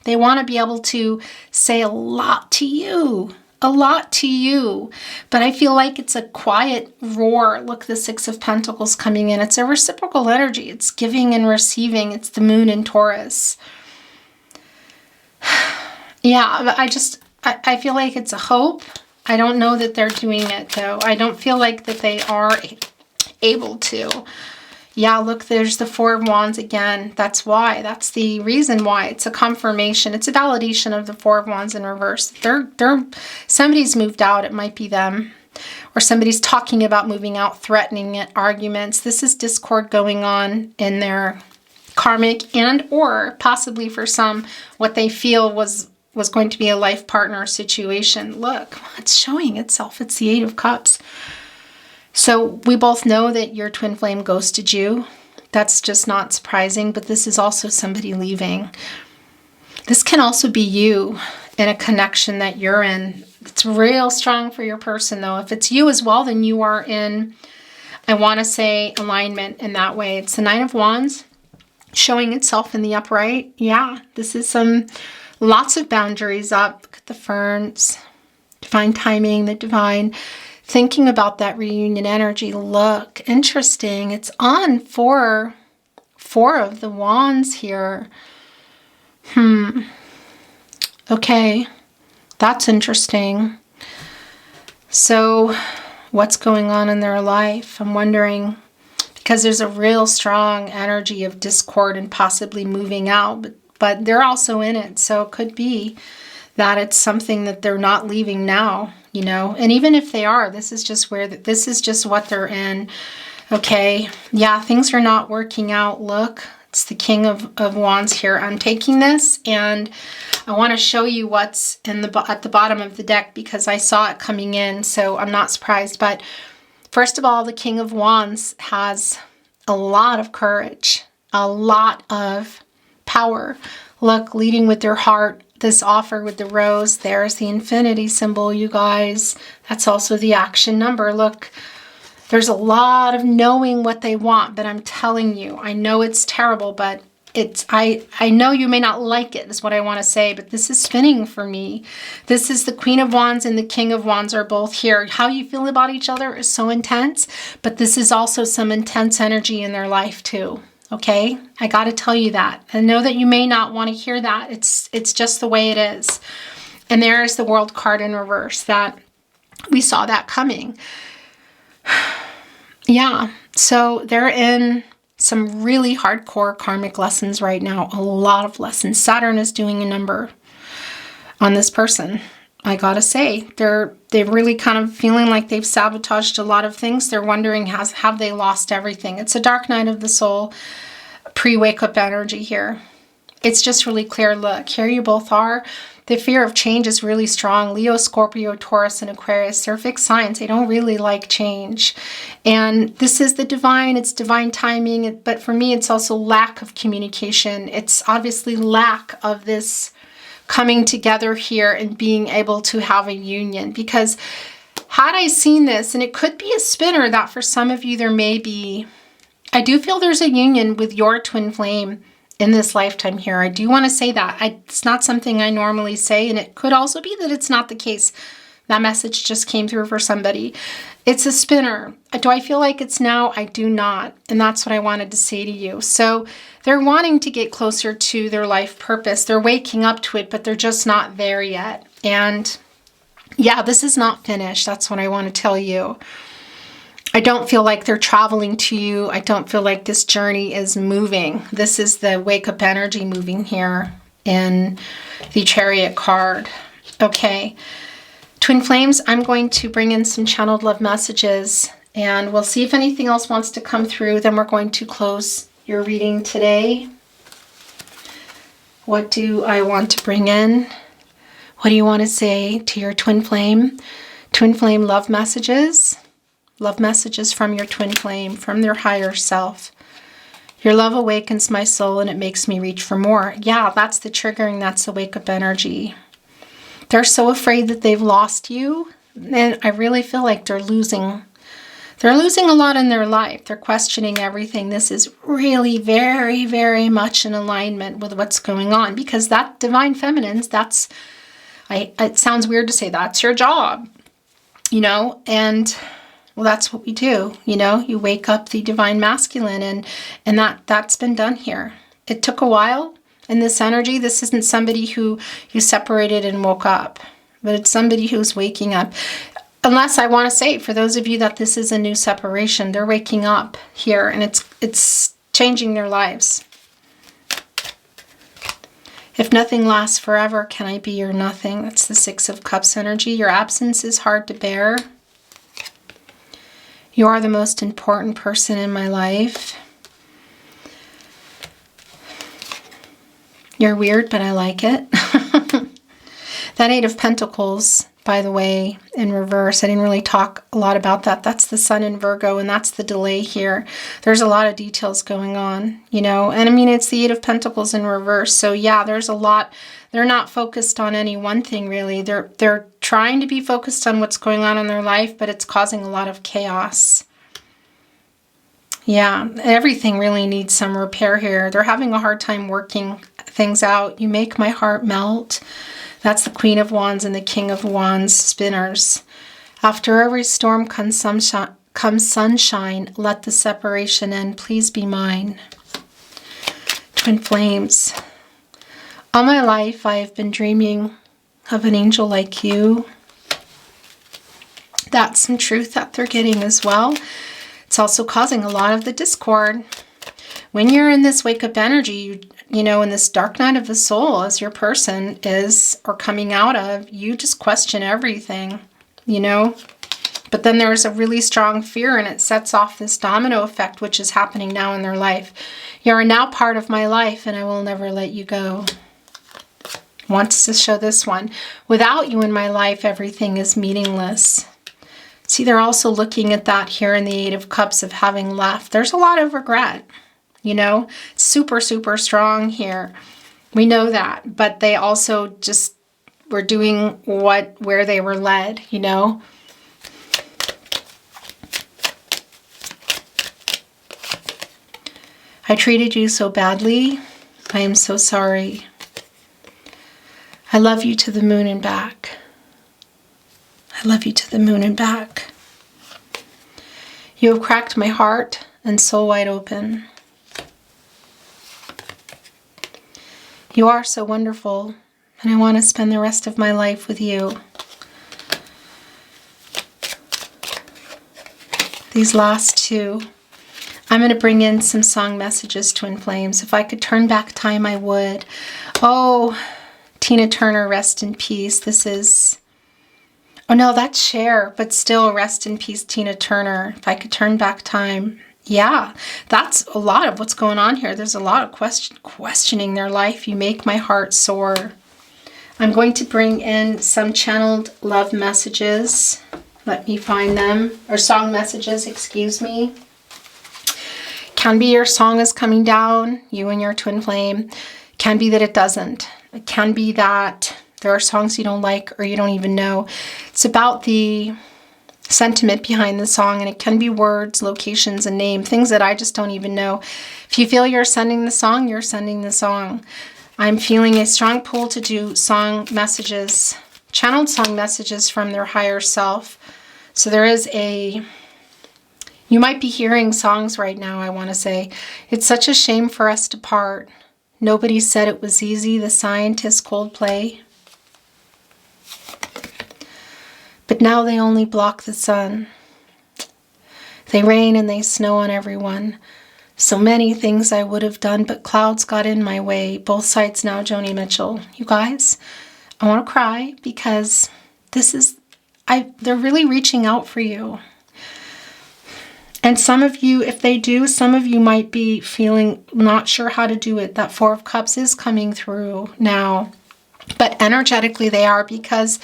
Speaker 1: They want to be able to say a lot to you. A lot to you, but I feel like it's a quiet roar. Look, the Six of Pentacles coming in. It's a reciprocal energy. It's giving and receiving. It's the moon in Taurus. Yeah, I feel like it's a hope. I don't know that they're doing it though. I don't feel like that they are able to. Yeah, look, there's the Four of Wands again. That's why. That's the reason why. It's a confirmation. It's a validation of the Four of Wands in reverse. Somebody's moved out. It might be them. Or somebody's talking about moving out, threatening it, arguments. This is discord going on in their karmic, and or possibly for some, what they feel was going to be a life partner situation. Look, it's showing itself. It's the Eight of Cups. So we both know that your twin flame ghosted you. That's just not surprising, but this is also somebody leaving. This can also be you in a connection that you're in. It's real strong for your person though. If it's you as well, then you are in, I want to say, alignment in that way. It's the Nine of Wands showing itself in the upright. Yeah, this is lots of boundaries up. Look at the ferns, divine timing, the divine. Thinking about that reunion energy. Look, interesting. It's on four of the wands here. Okay, that's interesting. So what's going on in their life? I'm wondering, because there's a real strong energy of discord and possibly moving out, but they're also in it. So it could be that it's something that they're not leaving now, you know. And even if they are, this is just what they're in. Okay, yeah, things are not working out. Look, it's the King of Wands here. I'm taking this and I want to show you what's in at the bottom of the deck because I saw it coming in, so I'm not surprised. But first of all, the King of Wands has a lot of courage, a lot of power. Look, leading with your heart, this offer with the rose, there's the infinity symbol, you guys. That's also the action number. Look, there's a lot of knowing what they want, but I'm telling you, I know it's terrible, but I know you may not like it, is what I want to say, but this is spinning for me. This is the Queen of Wands and the King of Wands are both here. How you feel about each other is so intense, but this is also some intense energy in their life too. Okay? I got to tell you that. I know that you may not want to hear that. It's just the way it is. And there is the World card in reverse. That we saw that coming. Yeah, so they're in some really hardcore karmic lessons right now. A lot of lessons. Saturn is doing a number on this person. I gotta say, they're really kind of feeling like they've sabotaged a lot of things. They're wondering, have they lost everything? It's a dark night of the soul, pre-wake up energy here. It's just really clear. Look, here you both are. The fear of change is really strong. Leo, Scorpio, Taurus, and Aquarius, they're fixed signs. They don't really like change. And this is the divine. It's divine timing. But for me, it's also lack of communication. It's obviously lack of this coming together here and being able to have a union. Because had I seen this, and it could be a spinner that for some of you there may be, I do feel there's a union with your twin flame in this lifetime here. I do want to say that. It's not something I normally say, and it could also be that it's not the case. That message just came through for somebody. It's a spinner. Do I feel like it's now? I do not. And that's what I wanted to say to you. So they're wanting to get closer to their life purpose. They're waking up to it, but they're just not there yet. And yeah, this is not finished. That's what I want to tell you. I don't feel like they're traveling to you. I don't feel like this journey is moving. This is the wake up energy moving here in the Chariot card. Okay. Twin Flames, I'm going to bring in some channeled love messages and we'll see if anything else wants to come through. Then we're going to close your reading today. What do I want to bring in? What do you want to say to your twin flame? Twin flame love messages. Love messages from your twin flame, from their higher self. Your love awakens my soul and it makes me reach for more. Yeah, that's the triggering. That's the wake up energy. They're so afraid that they've lost you. And I really feel like they're losing. They're losing a lot in their life. They're questioning everything. This is really very, very much in alignment with what's going on. Because that divine feminines, it sounds weird to say that's your job. You know, and well, that's what we do, you know, you wake up the divine masculine and that's been done here. It took a while in this energy. This isn't somebody who you separated and woke up, but it's somebody who's waking up. Unless I want to say, for those of you that this is a new separation, they're waking up here and it's changing their lives. If nothing lasts forever, can I be your nothing? That's the Six of Cups energy. Your absence is hard to bear. You are the most important person in my life. You're weird, but I like it. That Eight of Pentacles, by the way, in reverse. I didn't really talk a lot about that. That's the Sun in Virgo, and that's the delay here. There's a lot of details going on, you know. And I mean, it's the Eight of Pentacles in reverse. So yeah, there's a lot. They're not focused on any one thing, really. They're trying to be focused on what's going on in their life, but it's causing a lot of chaos. Yeah, everything really needs some repair here. They're having a hard time working things out. You make my heart melt. That's the Queen of Wands and the King of Wands spinners. After every storm comes sunshine. Let the separation end. Please be mine. Twin Flames. All my life I have been dreaming of an angel like you. That's some truth that they're getting as well. It's also causing a lot of the discord. When you're in this wake-up energy, you know, in this dark night of the soul, as your person is, or coming out of, you just question everything, you know. But then there's a really strong fear, and it sets off this domino effect, which is happening now in their life. You are now part of my life, and I will never let you go. Wants to show this one. Without you in my life, everything is meaningless. See, they're also looking at that here in the Eight of Cups of having left. There's a lot of regret, you know, super, super strong here. We know that, but they also just were doing where they were led, you know. I treated you so badly. I am so sorry. I love you to the moon and back. I love you to the moon and back. You have cracked my heart and soul wide open. You are so wonderful, and I want to spend the rest of my life with you. These last two, I'm going to bring in some song messages, Twin Flames. If I could turn back time, I would. Oh, Tina Turner, rest in peace. This is... Oh no, that's Cher, but still rest in peace, Tina Turner. If I could turn back time. Yeah, that's a lot of what's going on here. There's a lot of questioning their life. You make my heart soar. I'm going to bring in some channeled love messages. Let me find them. Or song messages, excuse me. Can be your song is coming down, you and your twin flame. Can be that it doesn't. It can be that there are songs you don't like or you don't even know. It's about the sentiment behind the song, and it can be words, locations, and name, things that I just don't even know. If you feel you're sending the song, you're sending the song. I'm feeling a strong pull to do song messages, channeled song messages from their higher self. So there is a... You might be hearing songs right now, I want to say. It's such a shame for us to part. Nobody said it was easy, the scientist Coldplay. But now they only block the sun. They rain and they snow on everyone. So many things I would have done, but clouds got in my way. Both sides now, Joni Mitchell. You guys, I want to cry because this is... they're really reaching out for you. And some of you, if they do, some of you might be feeling not sure how to do it. That Four of Cups is coming through now. But energetically they are, because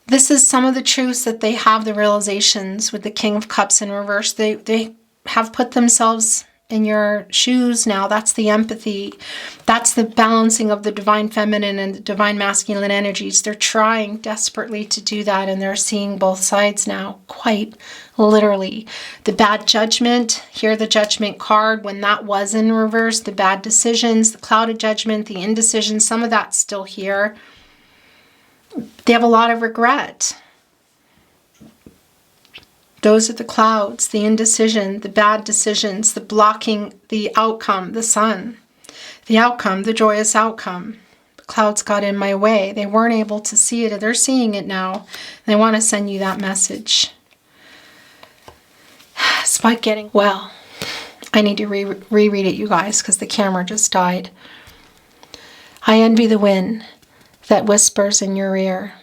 Speaker 1: this is some of the truths that they have, the realizations with the King of Cups in reverse. They have put themselves in your shoes now. That's the empathy. That's the balancing of the divine feminine and the divine masculine energies. They're trying desperately to do that, and they're seeing both sides now, quite literally. The bad judgment, here the judgment card, when that was in reverse, the bad decisions, the clouded judgment, the indecision, some of that's still here. They have a lot of regret. Those are the clouds, the indecision, the bad decisions, the blocking, the outcome, the sun. The outcome, the joyous outcome. The clouds got in my way. They weren't able to see it. They're seeing it now. They want to send you that message. It's about getting well. I need to reread it, you guys, because the camera just died. I envy the wind that whispers in your ear,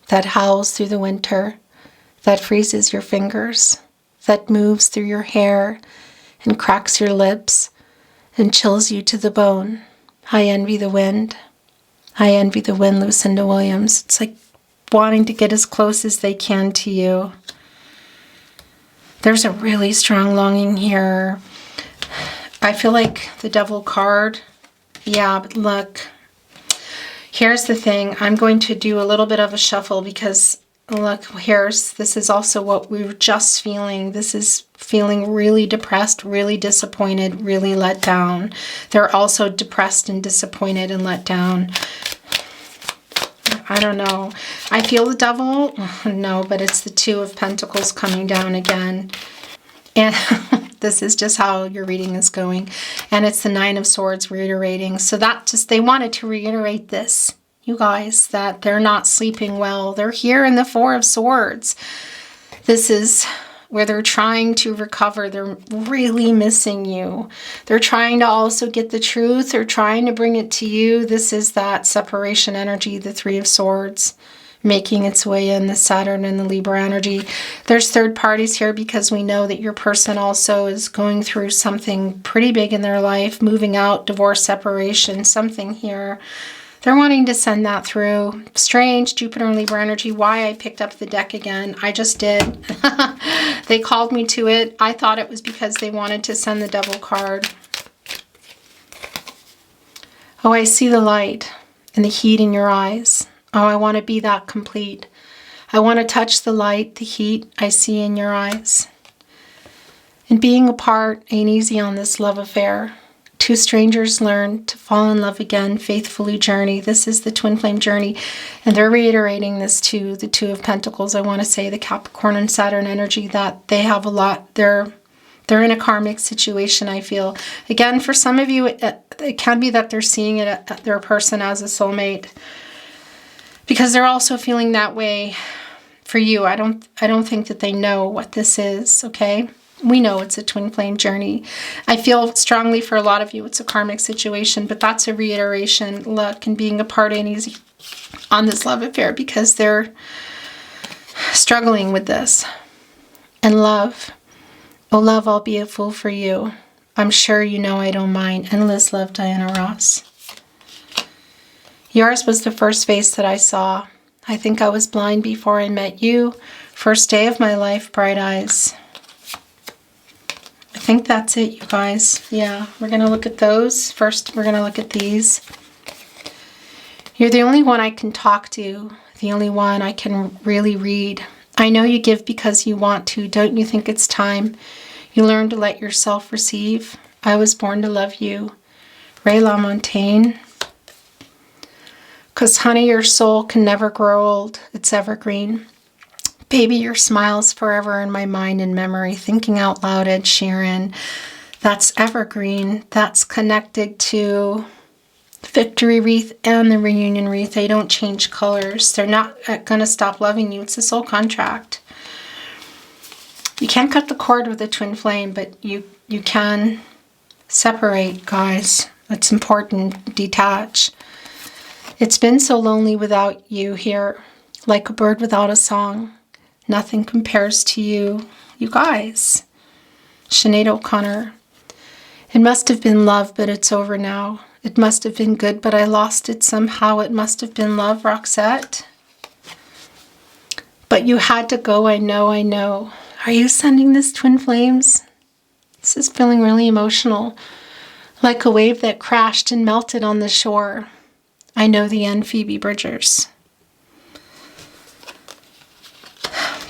Speaker 1: that howls through the winter, that freezes your fingers, that moves through your hair and cracks your lips and chills you to the bone. I envy the wind. I envy the wind, Lucinda Williams. It's like wanting to get as close as they can to you. There's a really strong longing here. I feel like the Devil card. Yeah, but look. Here's the thing. I'm going to do a little bit of a shuffle because... Look, this is also what we were just feeling. This is feeling really depressed, really disappointed, really let down. They're also depressed and disappointed and let down. I don't know. I feel the Devil. No, but it's the Two of Pentacles coming down again. And this is just how your reading is going. And it's the Nine of Swords reiterating. So that just, they wanted to reiterate this. You guys, that they're not sleeping well. They're here in the Four of Swords. This is where they're trying to recover. They're really missing you. They're trying to also get the truth. They're trying to bring it to you. This is that separation energy, the Three of Swords. making its way in, the Saturn and the Libra energy. There's third parties here because we know that your person also is going through something pretty big in their life, moving out, divorce, separation, something here. They're wanting to send that through. Strange, Jupiter and Libra energy. Why I picked up the deck again. I just did. They called me to it. I thought it was because they wanted to send the Devil card. Oh, I see the light and the heat in your eyes. Oh, I want to be that complete. I want to touch the light, the heat I see in your eyes. And being apart ain't easy on this love affair. Two strangers learn to fall in love again, faithfully journey. This is the twin flame journey. And they're reiterating this to the Two of Pentacles. I want to say the Capricorn and Saturn energy, that they have a lot. They're in a karmic situation, I feel. Again, for some of you, it can be that they're seeing it, their person as a soulmate, because they're also feeling that way for you. I don't think that they know what this is, okay? We know it's a twin flame journey. I feel strongly for a lot of you it's a karmic situation, but that's a reiteration. Look, and being apart ain't easy on this love affair because they're struggling with this. And love. Oh, love, I'll be a fool for you. I'm sure you know I don't mind. Endless love, Diana Ross. Yours was the first face that I saw. I think I was blind before I met you. First day of my life, bright eyes. I think that's it, you guys. Yeah, we're going to look at those. First, we're going to look at these. You're the only one I can talk to, the only one I can really read. I know you give because you want to. Don't you think it's time you learn to let yourself receive? I was born to love you. Ray LaMontagne. Because, honey, your soul can never grow old. It's evergreen. Baby, your smile's forever in my mind and memory. Thinking out loud, Ed Sheeran. That's evergreen. That's connected to Victory Wreath and the Reunion Wreath. They don't change colors. They're not going to stop loving you. It's a soul contract. You can't cut the cord with a twin flame, but you can separate, guys. It's important. Detach. It's been so lonely without you here, like a bird without a song. Nothing compares to you, you guys. Sinead O'Connor. It must have been love, but it's over now. It must have been good, but I lost it somehow. It must have been love, Roxette. But you had to go, I know, I know. Are you sending this, twin flames? This is feeling really emotional. Like a wave that crashed and melted on the shore. I know the end, Phoebe Bridgers.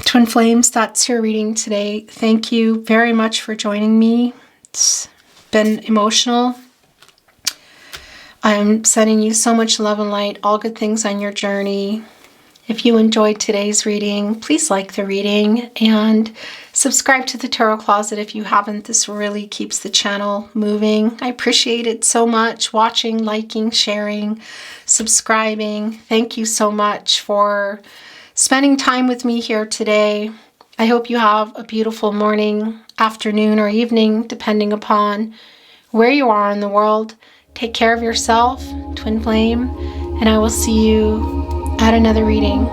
Speaker 1: Twin flames, that's your reading today. Thank you very much for joining me. It's been emotional. I'm sending you so much love and light, all good things on your journey. If you enjoyed today's reading, please like the reading and subscribe to the Tarot Closet if you haven't. This really keeps the channel moving. I appreciate it so much. Watching, liking, sharing, subscribing. Thank you so much for spending time with me here today. I hope you have a beautiful morning, afternoon, or evening, depending upon where you are in the world. Take care of yourself, twin flame, and I will see you at another reading.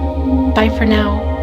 Speaker 1: Bye for now.